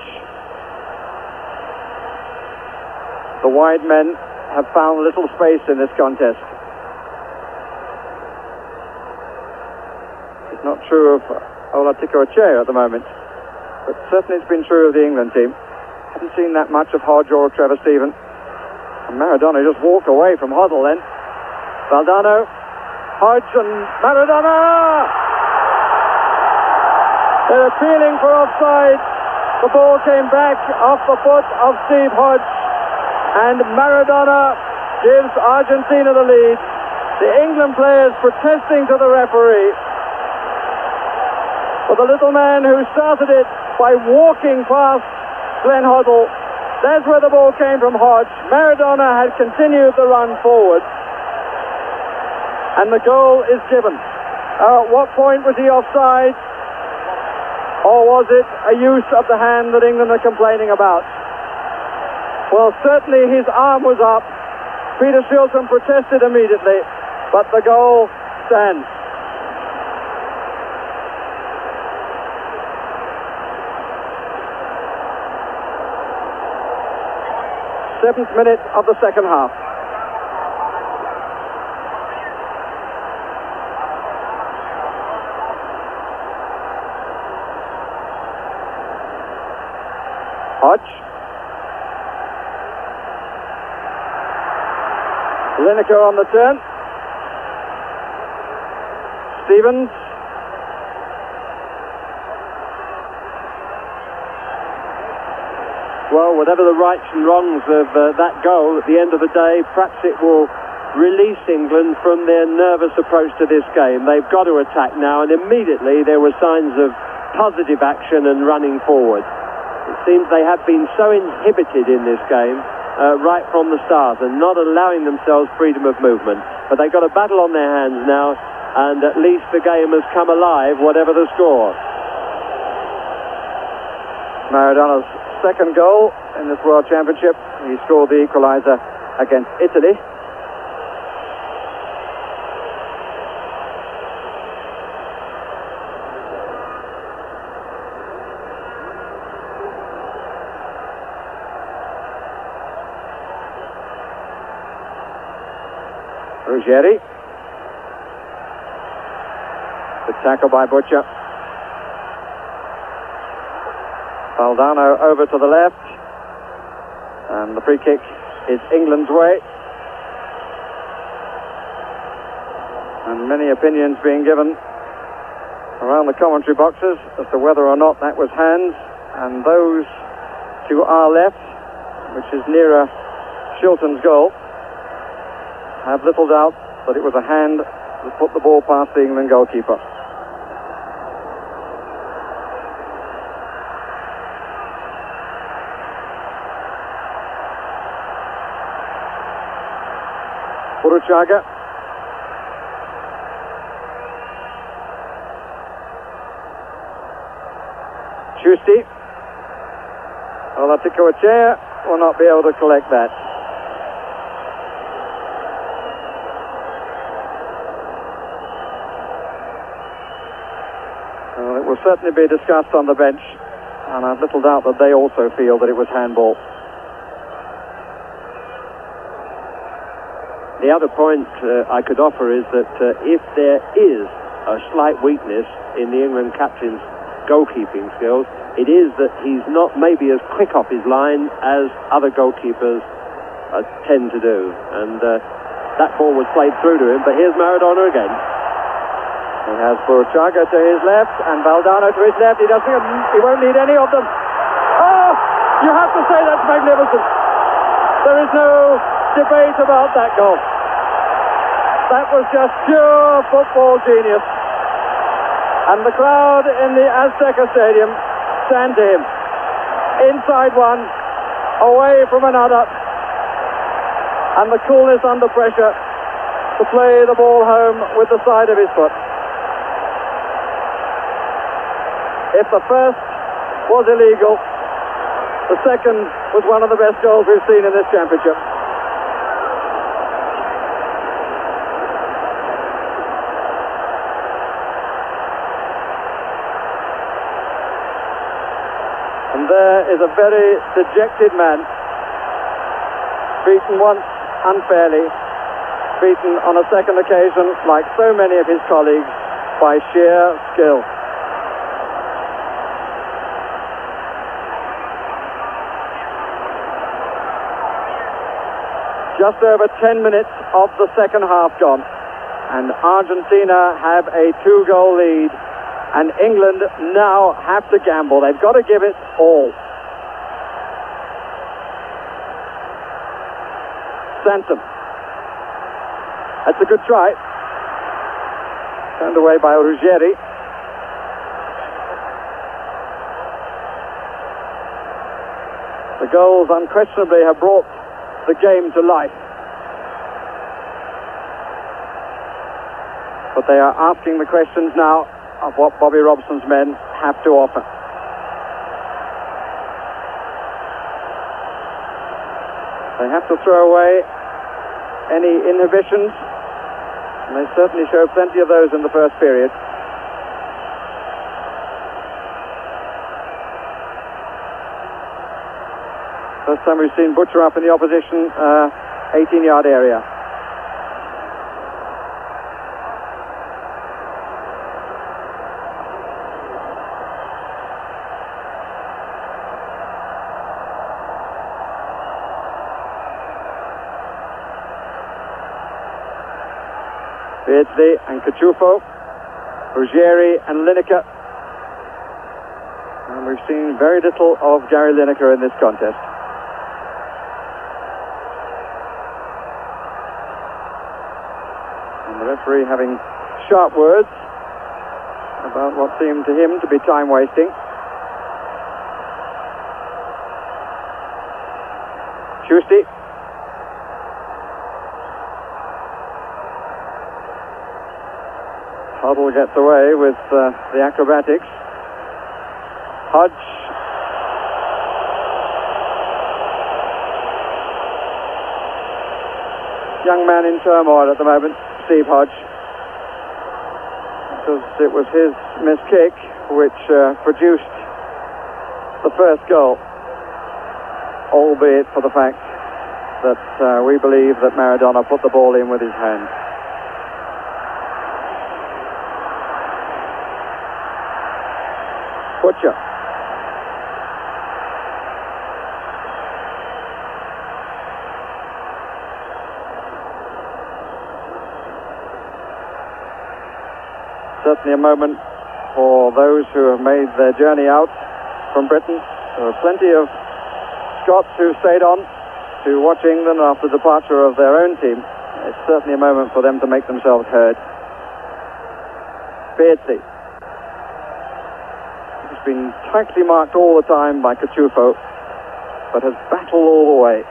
The wide men have found little space in this contest. It's not true of Olaticochea at the moment, but certainly it's been true of the England team. Haven't seen that much of Hodge or Trevor Stephen. And Maradona just walked away from Hoddle then. Valdano, Hodge and Maradona! They're appealing for offside. The ball came back off the foot of Steve Hodge, and Maradona gives Argentina the lead. The England players protesting to the referee. For the little man who started it by walking past Glenn Hoddle, that's where the ball came from Hodge. Maradona had continued the run forward, and the goal is given. At what point was he offside? Or was it a use of the hand that England are complaining about? Well, certainly his arm was up. Peter Shilton protested immediately, but the goal stands. Seventh minute of the second half. Hodge. Lineker on the turn. Stevens. Well, whatever the rights and wrongs of that goal, at the end of the day, perhaps it will release England from their nervous approach to this game. They've got to attack now, and immediately there were signs of positive action and running forward. It seems they have been so inhibited in this game right from the start and not allowing themselves freedom of movement. But they've got a battle on their hands now, and at least the game has come alive, whatever the score. Maradona's second goal in this World Championship. He scored the equaliser against Italy. Ruggeri. The tackle by Butcher. Valdano over to the left. And the free kick is England's way. And many opinions being given around the commentary boxes as to whether or not that was hands. And those to our left, which is nearer Shilton's goal, have little doubt that it was a hand that put the ball past the England goalkeeper. Buruchaga. Tusti. Olatikoachair will not be able to collect that. Well, it will certainly be discussed on the bench, and I've little doubt that they also feel that it was handball. The other point I could offer is that if there is a slight weakness in the England captain's goalkeeping skills, it is that he's not maybe as quick off his line as other goalkeepers tend to do. And that ball was played through to him, but here's Maradona again. He has Buruchaga to his left and Valdano to his left. He won't need any of them. Oh, you have to say that's magnificent. There is no debate about that goal. That was just pure football genius. And the crowd in the Azteca Stadium stand to him. Inside one, away from another. And the coolness under pressure to play the ball home with the side of his foot. If the first was illegal, the second was one of the best goals we've seen in this championship. And there is a very dejected man, beaten once unfairly, beaten on a second occasion, like so many of his colleagues, by sheer skill. Just over 10 minutes of the second half gone, and Argentina have a 2-goal lead, and England now have to gamble. They've got to give it all. Sansom. That's a good try. Turned away by Ruggeri. The goals unquestionably have brought the game to life. But they are asking the questions now of what Bobby Robson's men have to offer. They have to throw away any inhibitions, and they certainly show plenty of those in the first period. First time we've seen Butcher up in the opposition 18-yard area. Beardsley and Cachufo, Ruggeri and Lineker. And we've seen very little of Gary Lineker in this contest. And the referee having sharp words about what seemed to him to be time wasting. Tusti. Huddle gets away with the acrobatics. Hodge. Young man in turmoil at the moment, Steve Hodge. Because it was his missed kick which produced the first goal. Albeit for the fact that we believe that Maradona put the ball in with his hand. Butcher. certainly a moment for those who have made their journey out from Britain. There are plenty of Scots who stayed on to watch England after the departure of their own team. It's certainly a moment for them to make themselves heard. Beardsley. He's been tightly marked all the time by Cachufo, but has battled all the way.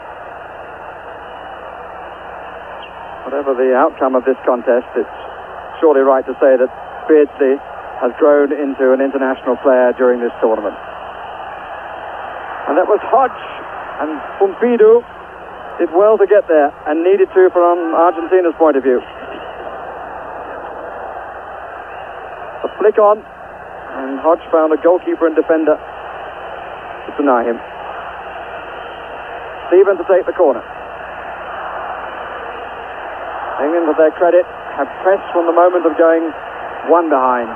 Whatever the outcome of this contest, it's surely right to say that Beardsley has grown into an international player during this tournament. And that was Hodge, and Partido did well to get there, and needed to from Argentina's point of view. A flick on, and Hodge found a goalkeeper and defender to deny him. Stephen to take the corner. England, to their credit, have pressed from the moment of going one behind.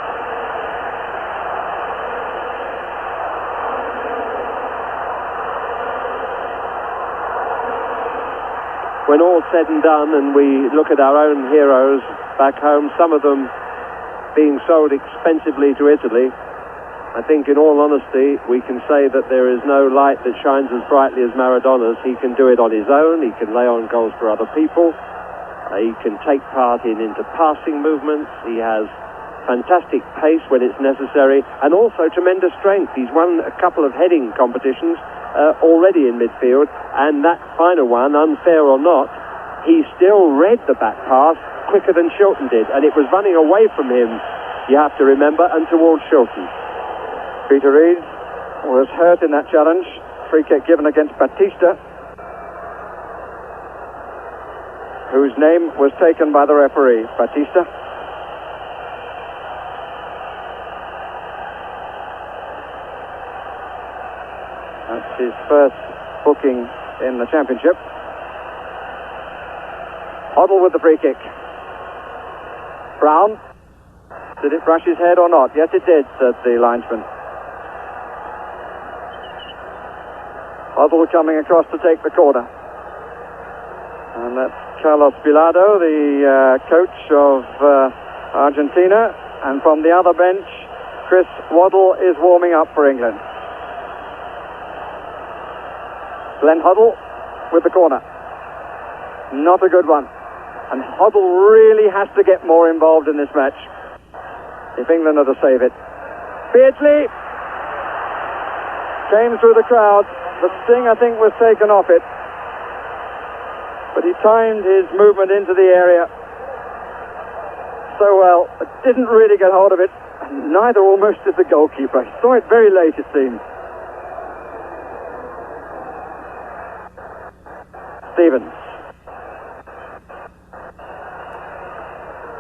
When all's said and done, and we look at our own heroes back home, some of them being sold expensively to Italy, I think in all honesty we can say that there is no light that shines as brightly as Maradona's. He can do it on his own, he can lay on goals for other people, he can take part in passing movements, he has fantastic pace when it's necessary, and also tremendous strength. He's won a couple of heading competitions already in midfield, and that final one, unfair or not, he still read the back pass quicker than Shilton did, and it was running away from him, you have to remember, and towards Shilton. Peter Reid was hurt in that challenge. Free kick given against Batista, whose name was taken by the referee. Batista. That's his first booking in the championship. Hoddle with the free kick. Brown. Did it brush his head or not? Yes, it did, said the linesman. Hoddle coming across to take the corner. And that's Carlos Bilardo, the coach of Argentina. And from the other bench, Chris Waddle is warming up for England. Glenn Hoddle with the corner. Not a good one. And Hoddle really has to get more involved in this match if England are to save it. Beardsley came through the crowd. The sting, I think, was taken off it. But he timed his movement into the area so well, it didn't really get hold of it. And neither almost did the goalkeeper. He saw it very late, it seemed. Stevens.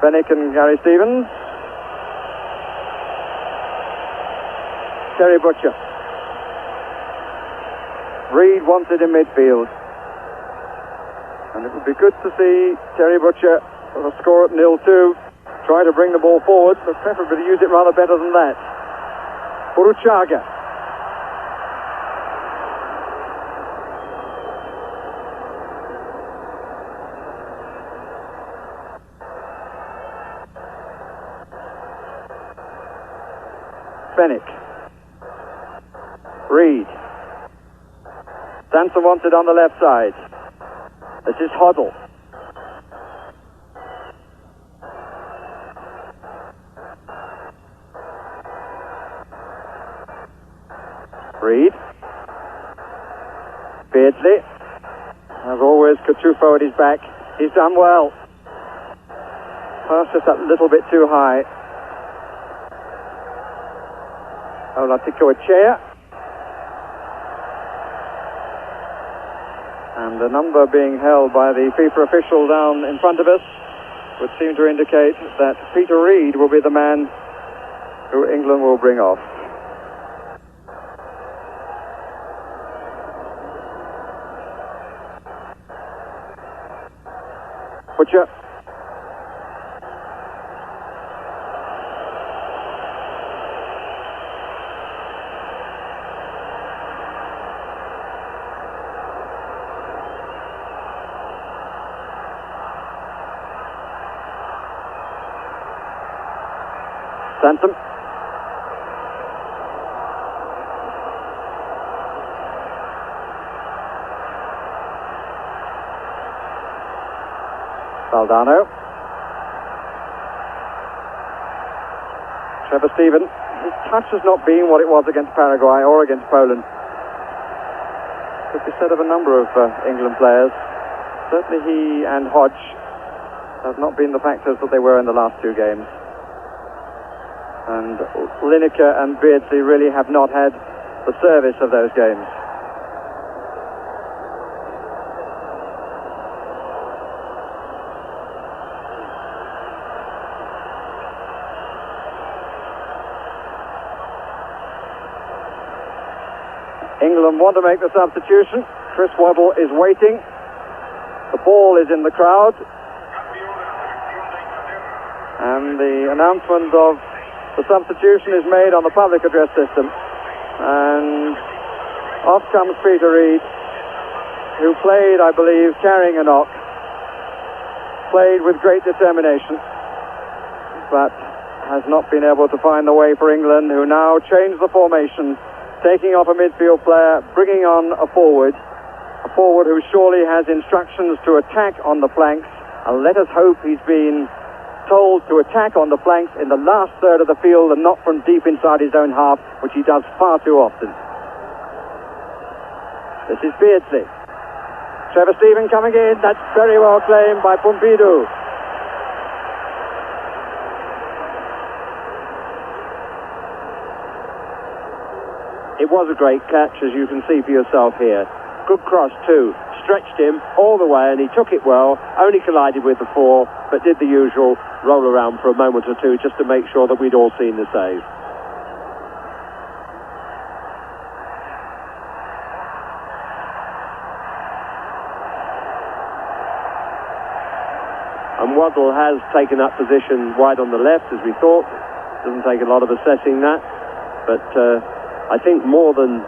Fennick and Gary Stevens. Terry Butcher. Reid wanted in midfield. And it would be good to see Terry Butcher with a score at 0-2. Try to bring the ball forward, but preferably use it rather better than that. Uruchaga. Fennick. Reid. Sanson wants it on the left side. This is Hoddle. Reid. Beardsley. As always, Cachufo at his back. He's done well. Pass just a little bit too high. Olatico-Echea. And the number being held by the FIFA official down in front of us would seem to indicate that Peter Reid will be the man who England will bring off. Butcher. Sansom. Valdano. Trevor Steven. His touch has not been what it was against Paraguay or against Poland. Could be said of a number of England players. Certainly he and Hodge have not been the factors that they were in the last two games. And Lineker and Beardsley really have not had the service of those games. England want to make the substitution. Chris Waddle is waiting. The ball is in the crowd. And the announcement of the substitution is made on the public address system. And off comes Peter Reid, who played, I believe, carrying a knock. Played with great determination, but has not been able to find the way for England, who now change the formation, taking off a midfield player, bringing on a forward who surely has instructions to attack on the flanks, and let us hope he's been told to attack on the flanks in the last third of the field and not from deep inside his own half, which he does far too often. This is Beardsley. Trevor Steven coming in. That's very well claimed by Partido. It was a great catch, as you can see for yourself here. Good cross too. Stretched him all the way and he took it well. Only collided with the four, but did the usual roll around for a moment or two just to make sure that we'd all seen the save. And Waddle has taken up position wide on the left, as we thought. Doesn't take a lot of assessing that, but I think more than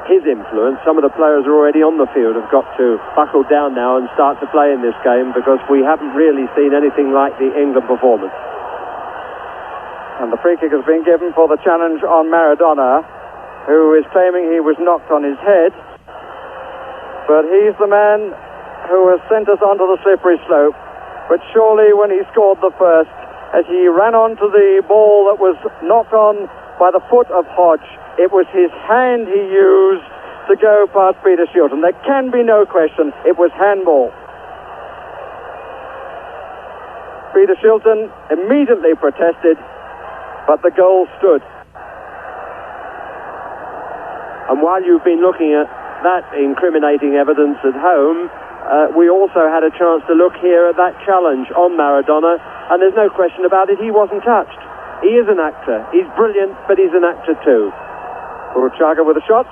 his influence, some of the players are already on the field have got to buckle down now and start to play in this game, because we haven't really seen anything like the England performance. And the free kick has been given for the challenge on Maradona, who is claiming he was knocked on his head. But he's the man who has sent us onto the slippery slope. But surely when he scored the first, as he ran onto the ball that was knocked on by the foot of Hodge, it was his hand he used to go past Peter Shilton. There can be no question, it was handball. Peter Shilton immediately protested, but the goal stood. And while you've been looking at that incriminating evidence at home, we also had a chance to look here at that challenge on Maradona, and there's no question about it, he wasn't touched. He is an actor. He's brilliant, but he's an actor too. Uruchaga with a shot.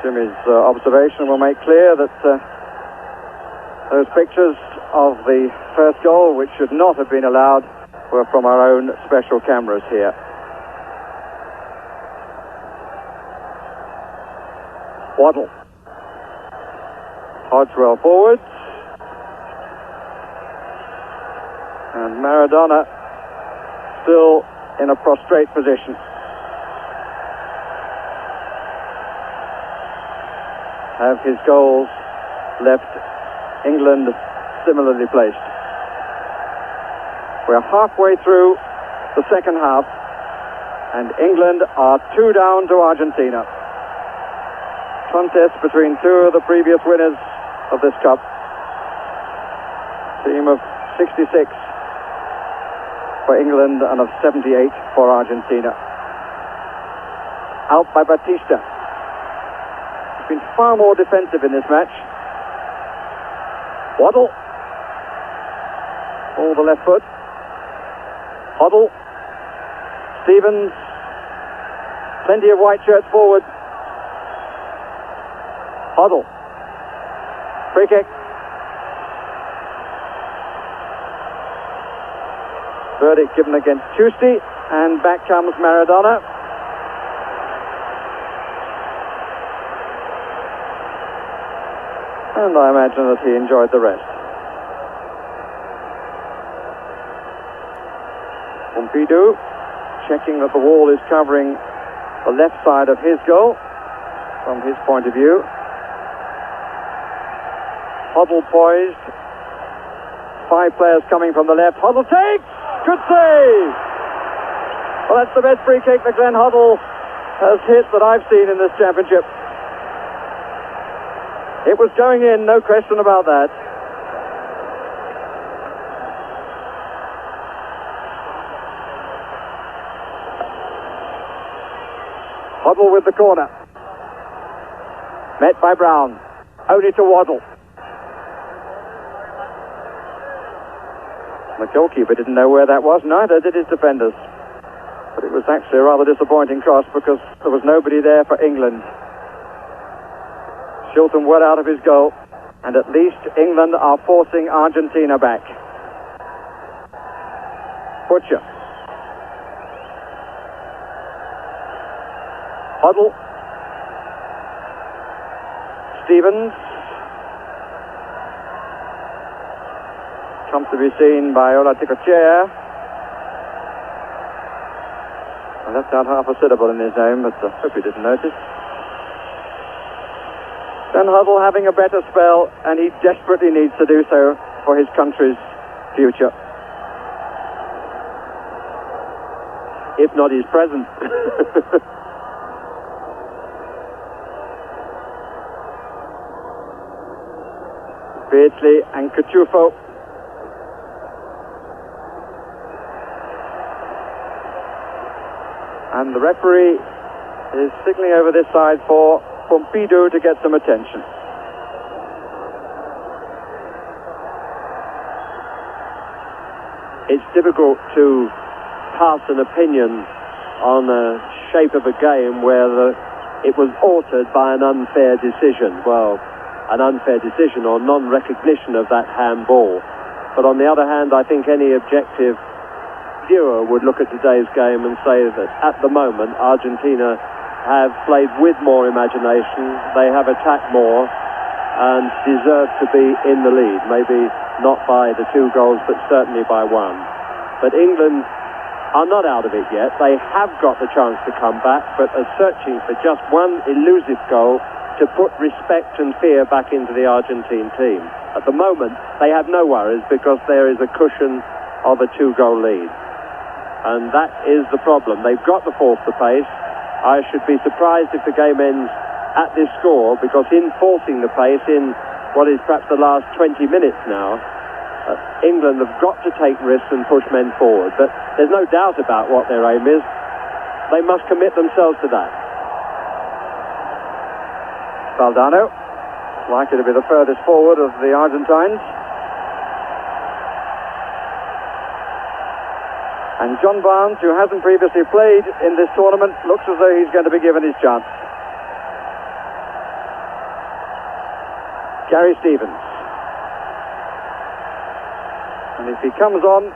Jimmy's observation will make clear that those pictures of the first goal, which should not have been allowed, were from our own special cameras here. Waddle. Hodgwell forwards. And Maradona still in a prostrate position. Have his goals left England similarly placed. We're halfway through the second half, and England are 2 down to Argentina. Contest between two of the previous winners of this cup. Team of 66 for England and of 78 for Argentina. Out by Batista. He's been far more defensive in this match. Waddle. All the left foot. Hoddle. Stevens. Plenty of white shirts forward. Hoddle. Free kick. Verdict given against Tuesday, and back comes Maradona. And I imagine that he enjoyed the rest. Partido checking that the wall is covering the left side of his goal from his point of view. Hoddle poised. 5 players coming from the left. Hoddle takes! Good save! Well, that's the best free kick that Glenn Hoddle has hit that I've seen in this championship. It was going in, no question about that. Hoddle with the corner. Met by Brown. Only to Waddle. The goalkeeper didn't know where that was, neither did his defenders. But it was actually a rather disappointing cross because there was nobody there for England. Shilton well out of his goal, and at least England are forcing Argentina back. Butcher. Hoddle. Stevens. Comes to be seen by Ola Ticochea. I left out half a syllable in his name, but I hope he didn't notice. Then Hoddle having a better spell, and he desperately needs to do so for his country's future. If not his present. Beardsley and Cachufo. And the referee is signaling over this side for Partido to get some attention. It's difficult to pass an opinion on the shape of a game where it was altered by an unfair decision. Well, an unfair decision or non-recognition of that handball. But on the other hand, I think any objective viewer would look at today's game and say that at the moment Argentina have played with more imagination, they have attacked more and deserve to be in the lead, maybe not by the 2 goals but certainly by 1. But England are not out of it yet. They have got the chance to come back but are searching for just one elusive goal to put respect and fear back into the Argentine team. At the moment they have no worries because there is a cushion of a 2-goal lead. And that is the problem. They've got to force the pace. I should be surprised if the game ends at this score, because in forcing the pace in what is perhaps the last 20 minutes now, England have got to take risks and push men forward. But there's no doubt about what their aim is. They must commit themselves to that. Valdano, likely to be the furthest forward of the Argentines. And John Barnes, who hasn't previously played in this tournament, looks as though he's going to be given his chance. Gary Stevens. And if he comes on,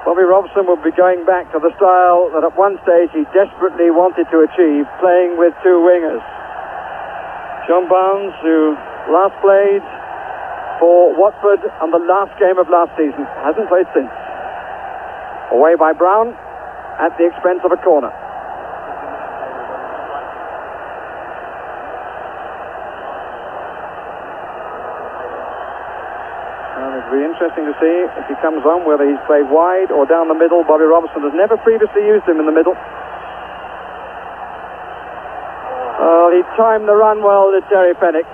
Bobby Robson will be going back to the style that at one stage he desperately wanted to achieve, playing with 2 wingers. John Barnes, who last played for Watford on the last game of last season, hasn't played since. Away by Brown at the expense of a corner. And it'll be interesting to see if he comes on, whether he's played wide or down the middle. Bobby Robson has never previously used him in the middle. He timed the run well, did Terry Fenwick,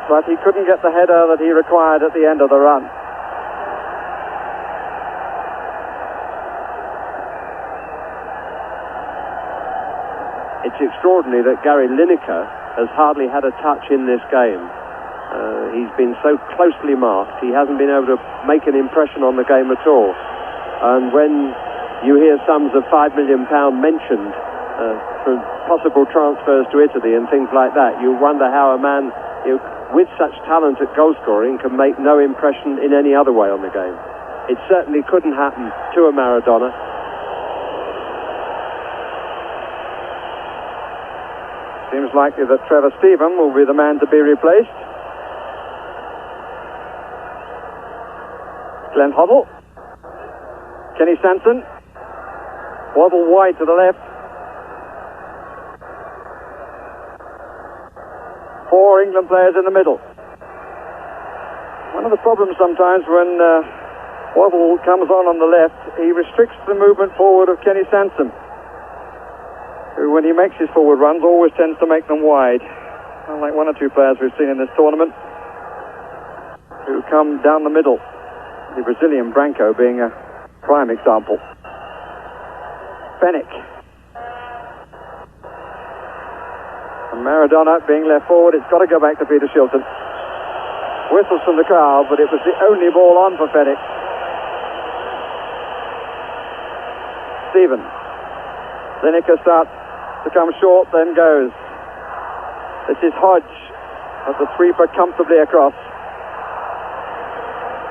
but he couldn't get the header that he required at the end of the run. It's extraordinary that Gary Lineker has hardly had a touch in this game. He's been so closely marked, he hasn't been able to make an impression on the game at all. And when you hear sums of £5 million mentioned for possible transfers to Italy and things like that, you wonder how a man with such talent at goal scoring can make no impression in any other way on the game. It certainly couldn't happen to a Maradona. Seems likely that Trevor Stephen will be the man to be replaced. Glenn Hoddle. Kenny Sanson. Waddle wide to the left. 4 England players in the middle. One of the problems sometimes when Waddle comes on the left, he restricts the movement forward of Kenny Sanson, who, when he makes his forward runs, always tends to make them wide. Unlike 1 or 2 players we've seen in this tournament who come down the middle. The Brazilian Branco being a prime example. Fennick. And Maradona being left forward. It's got to go back to Peter Shilton. Whistles from the crowd, but it was the only ball on for Fennick. Stevens. Lineker starts to come short, then goes. This is Hodge as the sweeper comfortably across.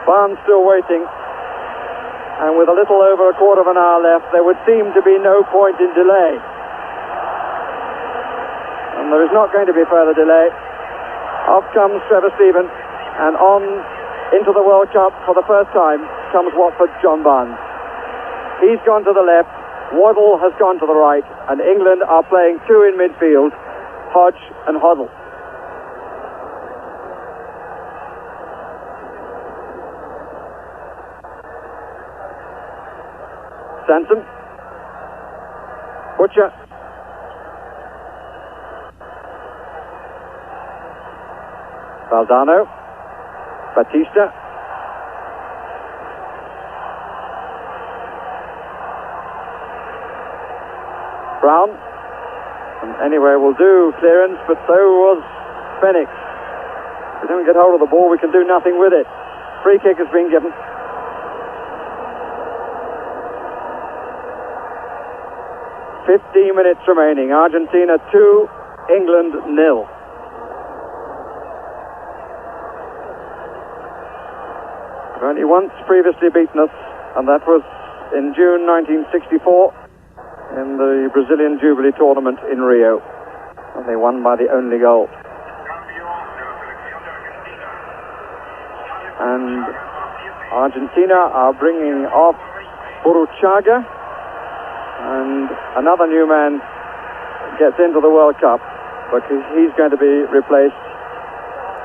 Barnes still waiting, and with a little over a quarter of an hour left, there would seem to be no point in delay. And there is not going to be further delay. Off comes Trevor Stevens, and on into the World Cup for the first time comes Watford's John Barnes. He's gone to the left, Waddle has gone to the right, and England are playing 2 in midfield, Hodge and Hoddle. Sanson, Butcher, Valdano, Batista, Brown, and anyway will do clearance, but so was Fennick. If we don't get hold of the ball, we can do nothing with it. Free kick has been given. 15 minutes remaining. Argentina 2, England 0. Only once previously beaten us, and that was in June 1964 in the Brazilian Jubilee tournament in Rio. And they won by the only goal. And Argentina are bringing off Burruchaga, and another new man gets into the World Cup, but he's going to be replaced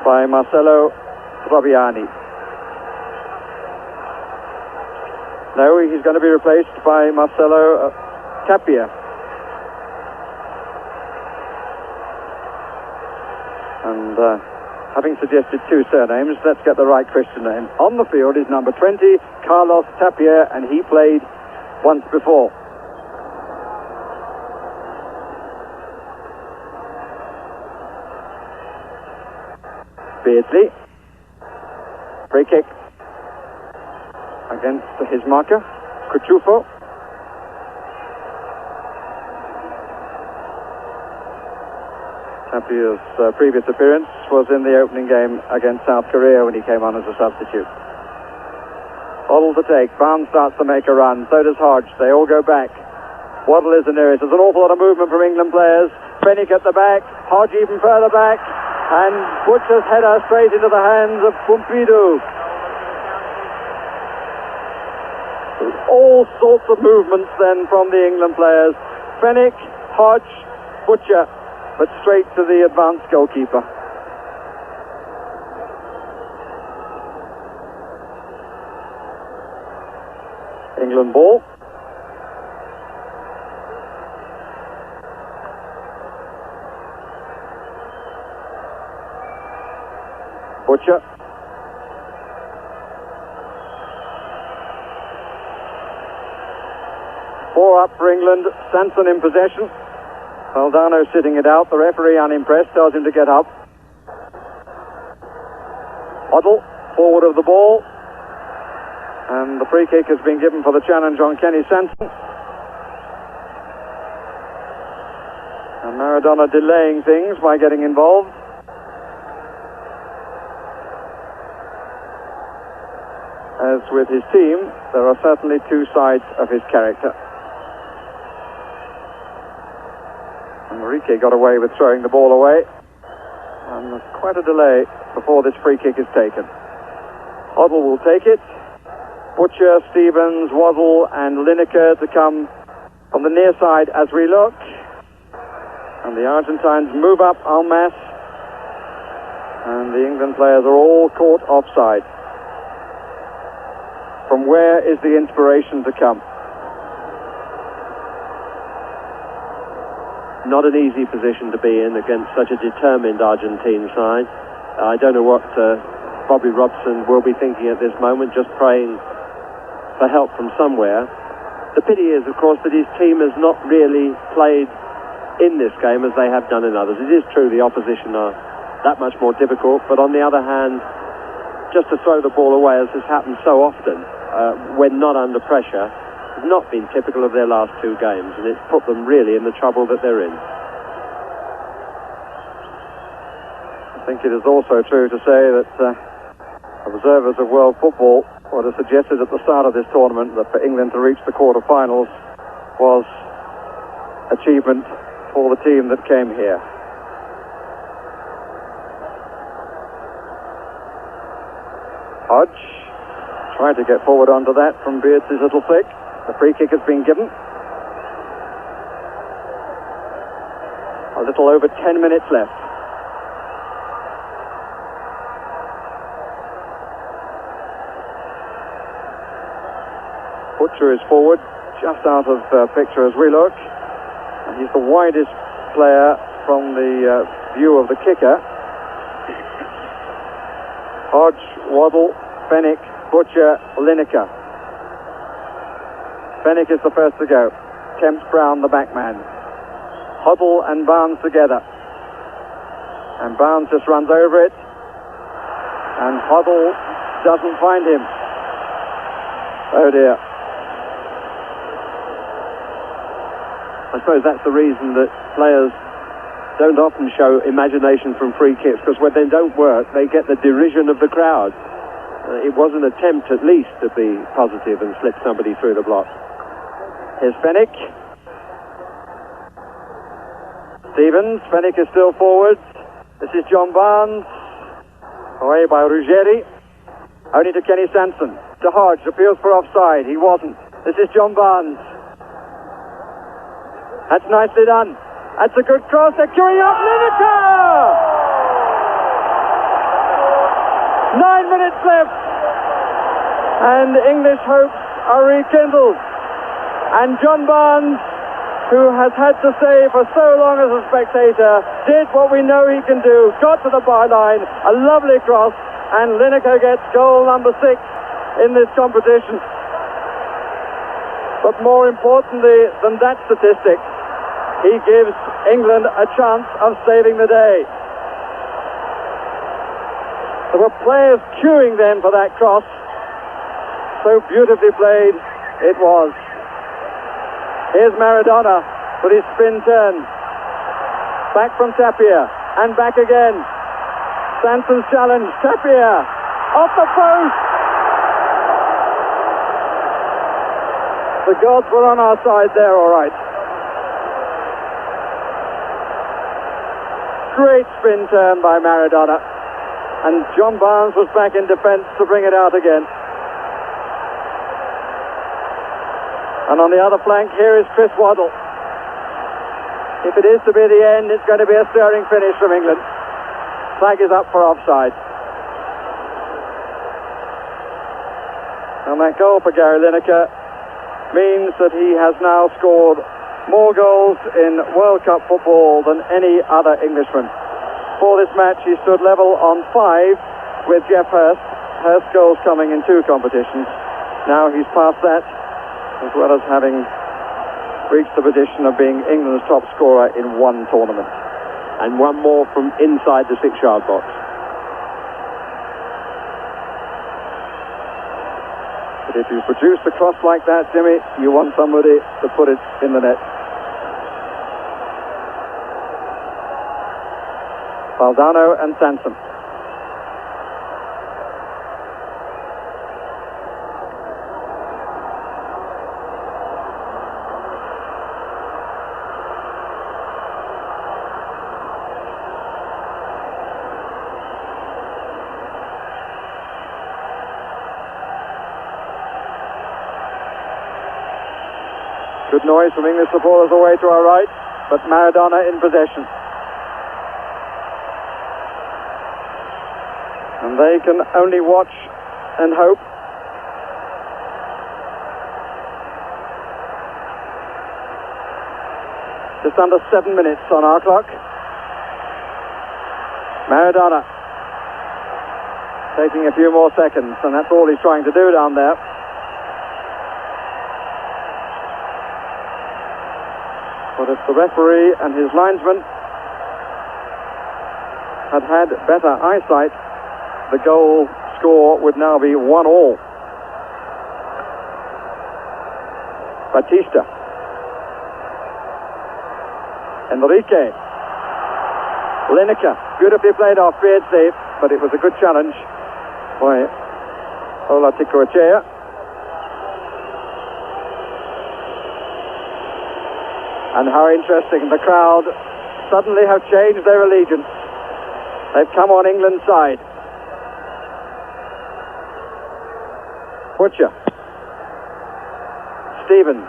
by Marcelo Troviani. No, he's going to be replaced by Marcelo Tapia. And having suggested 2 surnames, let's get the right Christian name. On the field is number 20, Carlos Tapia, and he played once before. Beardsley. Free kick against his marker, Cuchufo. Tapia's previous appearance was in the opening game against South Korea when he came on as a substitute. Waddle to take. Barnes starts to make a run. So does Hodge. They all go back. Waddle is the nearest. There's an awful lot of movement from England players. Fennick at the back. Hodge even further back. And Butcher's header straight into the hands of Partido. All sorts of movements then from the England players. Fennick, Hodge, Butcher, but straight to the advanced goalkeeper. England ball. Butcher. Four up for England. Sanson in possession. Valdano sitting it out. The referee, unimpressed, tells him to get up. Hoddle, forward of the ball. And the free kick has been given for the challenge on Kenny Sanson. And Maradona delaying things by getting involved. As with his team, there are certainly 2 sides of his character. Enrique got away with throwing the ball away, and there's quite a delay before this free kick is taken. Hoddle will take it, Butcher, Stevens, Waddle and Lineker to come from the near side as we look. And the Argentines move up en masse. And the England players are all caught offside. From where is the inspiration to come? Not an easy position to be in against such a determined Argentine side. I don't know what Bobby Robson will be thinking at this moment, just praying for help from somewhere. The pity is, of course, that his team has not really played in this game as they have done in others. It is true the opposition are that much more difficult, but on the other hand, just to throw the ball away, as has happened so often when not under pressure, has not been typical of their last two games, and it's put them really in the trouble that they're in. I think it is also true to say that observers of world football would have suggested at the start of this tournament that for England to reach the quarter-finals was achievement for the team that came here. Hodge tried to get forward onto that from Beards' little flick. The free kick has been given. A little over 10 minutes left. Butcher is forward, just out of picture as we look. And he's the widest player from the view of the kicker. Hodge, Waddle, Fenwick, Butcher, Lineker. Fenwick is the first to go. Tempts Brown, the backman. Hoddle and Barnes together. And Barnes just runs over it. And Hoddle doesn't find him. Oh dear. I suppose that's the reason that players don't often show imagination from free kicks, because when they don't work, they get the derision of the crowd. It was an attempt at least to be positive and slip somebody through the block. Here's Fenwick. Stevens. Fenwick is still forward. This is John Barnes. Away by Ruggeri. Only to Kenny Sanson. To Hodge. Appeals for offside. He wasn't. This is John Barnes. That's nicely done. That's a good cross. They're queuing up. Lineker! 9 minutes left. And English hopes are rekindled. And John Barnes, who has had to say for so long as a spectator, did what we know he can do. Got to the byline. A lovely cross. And Lineker gets goal number 6 in this competition. But more importantly than that statistic, he gives England a chance of saving the day. There were players queuing then for that cross. So beautifully played it was. Here's Maradona with his spin turn. Back from Tapia and back again. Sanson's challenge. Tapia off the post. The gods were on our side there, all right. Great spin turn by Maradona. And John Barnes was back in defence to bring it out again. And on the other flank, here is Chris Waddle. If it is to be the end, it's going to be a stirring finish from England. Flag is up for offside. And that goal for Gary Lineker means that he has now scored more goals in World Cup football than any other Englishman. For this match, he stood level on 5 with Geoff Hurst. Hurst goals coming in 2 competitions. Now he's past that, as well as having reached the position of being England's top scorer in 1 tournament. And 1 more from inside the 6-yard box. But if you produce a cross like that, Jimmy, you want somebody to put it in the net. Valdano and Sanson. Good noise from English supporters away to our right, but Maradona in possession. And they can only watch and hope. Just under 7 minutes on our clock. Maradona taking a few more seconds, and that's all he's trying to do down there. But if the referee and his linesman had had better eyesight, the goal score would now be 1-all. Batista. Enrique. Lineker. Beautifully played off Beardsley, but it was a good challenge by Ola Tikoechea. And how interesting, the crowd suddenly have changed their allegiance. They've come on England's side. Butcher. Stevens.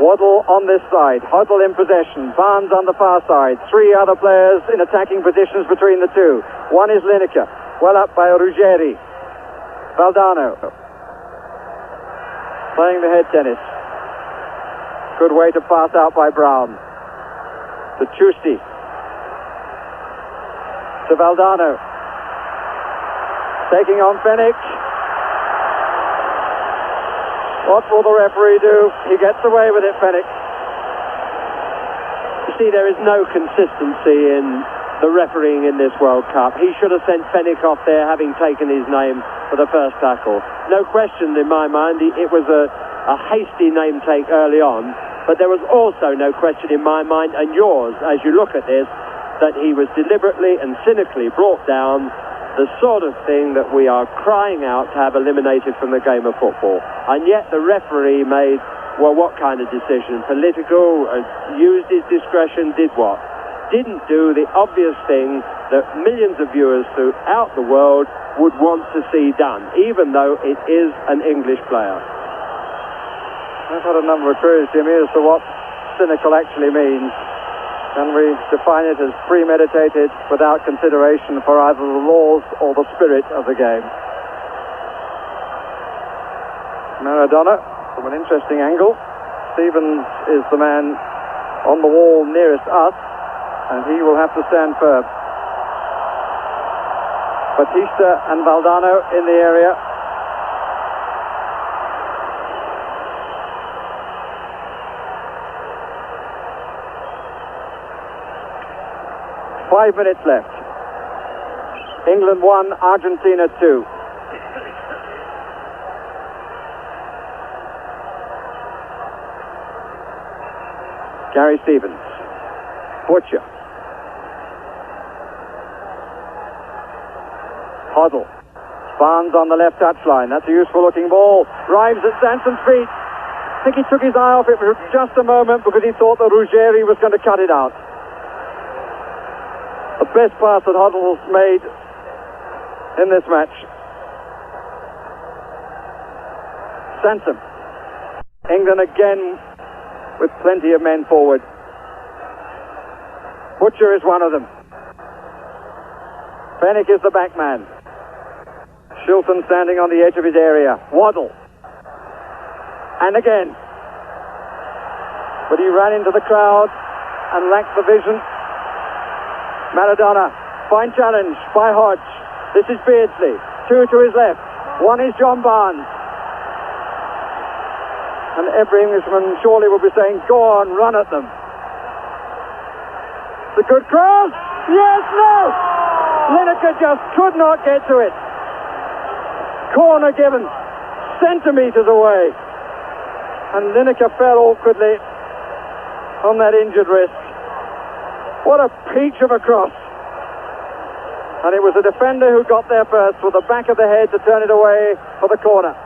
Waddle on this side. Hoddle in possession. Barnes on the far side. Three other players in attacking positions between the two. One is Lineker. Well up by Ruggeri. Valdano. Playing the head tennis. Good way to pass out by Brown. To Chusti. To Valdano. Taking on Fennick. What will the referee do? He gets away with it, Fennick. You see, there is no consistency in the refereeing in this World Cup. He should have sent Fennick off there, having taken his name for the first tackle. No question in my mind, it was a hasty name take early on, but there was also no question in my mind, and yours, as you look at this, that he was deliberately and cynically brought down, the sort of thing that we are crying out to have eliminated from the game of football. And yet the referee made, well, what kind of decision? Political, used his discretion, did what? Didn't do the obvious thing that millions of viewers throughout the world would want to see done, even though it is an English player. I've had a number of queries, Jimmy, as to what cynical actually means. Can we define it as premeditated without consideration for either the laws or the spirit of the game? Maradona, from an interesting angle. Stevens is the man on the wall nearest us, and he will have to stand firm. Batista and Valdano in the area. Five minutes left. England 1, Argentina 2. Gary Stevens. Butcher. Hoddle. Barnes on the left touchline. That's a useful looking ball. Rives at Sanson's feet. I think he took his eye off it for just a moment because he thought that Ruggeri was going to cut it out. The best pass that Hoddle's made in this match. Sansom. England again with plenty of men forward. Butcher is one of them. Fennick is the back man. Shilton standing on the edge of his area. Waddle. And again. But he ran into the crowd and lacked the vision. Maradona, fine challenge by Hodge. This is Beardsley. Two to his left. One is John Barnes. And every Englishman surely will be saying, go on, run at them. It's a good cross. Yes, no. Lineker just could not get to it. Corner given centimetres away. And Lineker fell awkwardly on that injured wrist. What a peach of a cross. And it was the defender who got there first with the back of the head to turn it away for the corner.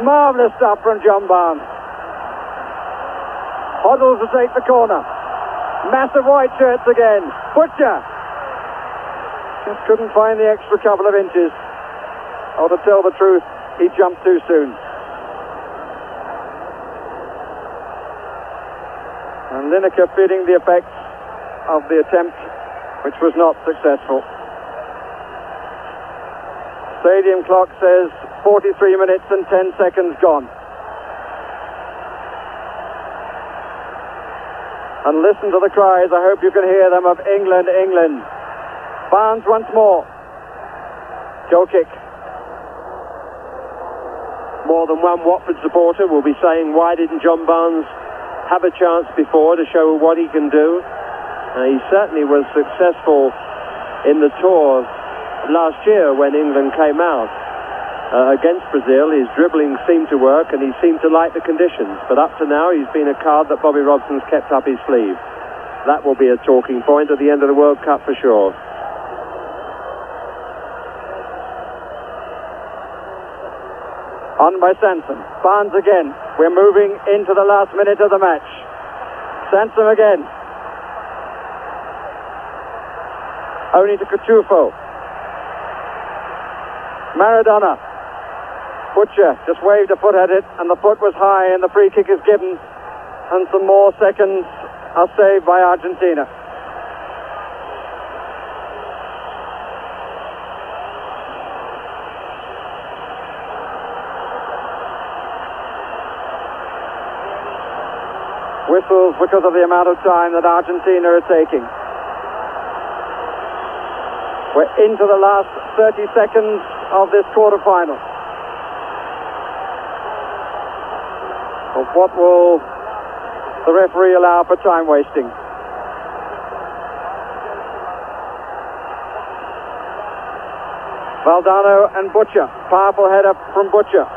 Marvellous stuff from John Barnes. Hoddle to take the corner. Massive white shirts again. Butcher. Just couldn't find the extra couple of inches. Or to tell the truth, he jumped too soon. And Lineker feeling the effects of the attempt, which was not successful. Stadium clock says 43 minutes and 10 seconds gone. And listen to the cries, I hope you can hear them, of England, England. Barnes once more. Goal kick. More than one Watford supporter will be saying, why didn't John Barnes have a chance before to show what he can do? He certainly was successful in the tour last year when England came out against Brazil. His dribbling seemed to work and he seemed to like the conditions, but up to now he's been a card that Bobby Robson's kept up his sleeve. That will be a talking point at the end of the World Cup for sure. On by Sansom. Barnes again. We're moving into the last minute of the match. Sansom again. Only to Cachufo. Maradona. Butcher just waved a foot at it, and the foot was high, and the free kick is given, and some more seconds are saved by Argentina. Whistles because of the amount of time that Argentina are taking. We're into the last 30 seconds of this quarter-final. Well, what will the referee allow for time wasting? Valdano and Butcher. Powerful header from Butcher.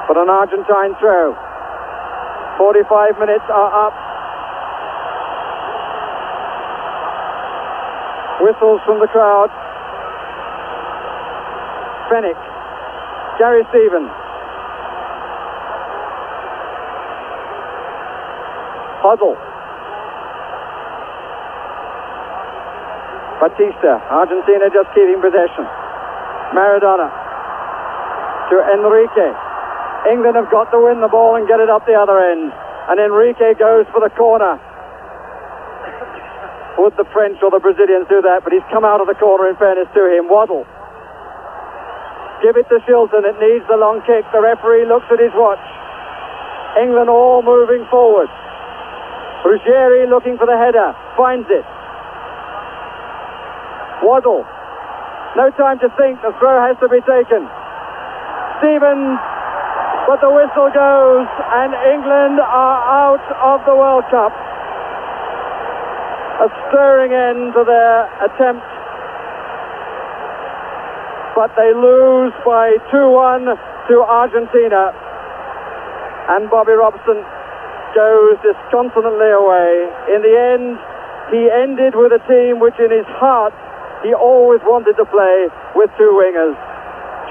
But an Argentine throw. 45 minutes are up. Whistles from the crowd. Fennick. Gary Stevens. Puzzle. Batista. Argentina just keeping possession. Maradona. To Enrique. England have got to win the ball and get it up the other end. And Enrique goes for the corner. Would the French or the Brazilians do that? But he's come out of the corner in fairness to him. Waddle. Give it to Shilton. It needs the long kick. The referee looks at his watch. England all moving forward. Ruggieri looking for the header. Finds it. Waddle. No time to think. The throw has to be taken. Stevens. But the whistle goes and England are out of the World Cup. A stirring end to their attempt. But they lose by 2-1 to Argentina. And Bobby Robson goes disconsolately away. In the end, he ended with a team which in his heart he always wanted to play, with two wingers.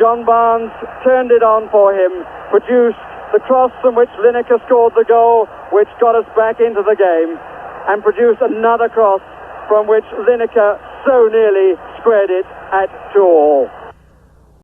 John Barnes turned it on for him, produced the cross from which Lineker scored the goal, which got us back into the game, and produced another cross from which Lineker so nearly squared it at 2-2.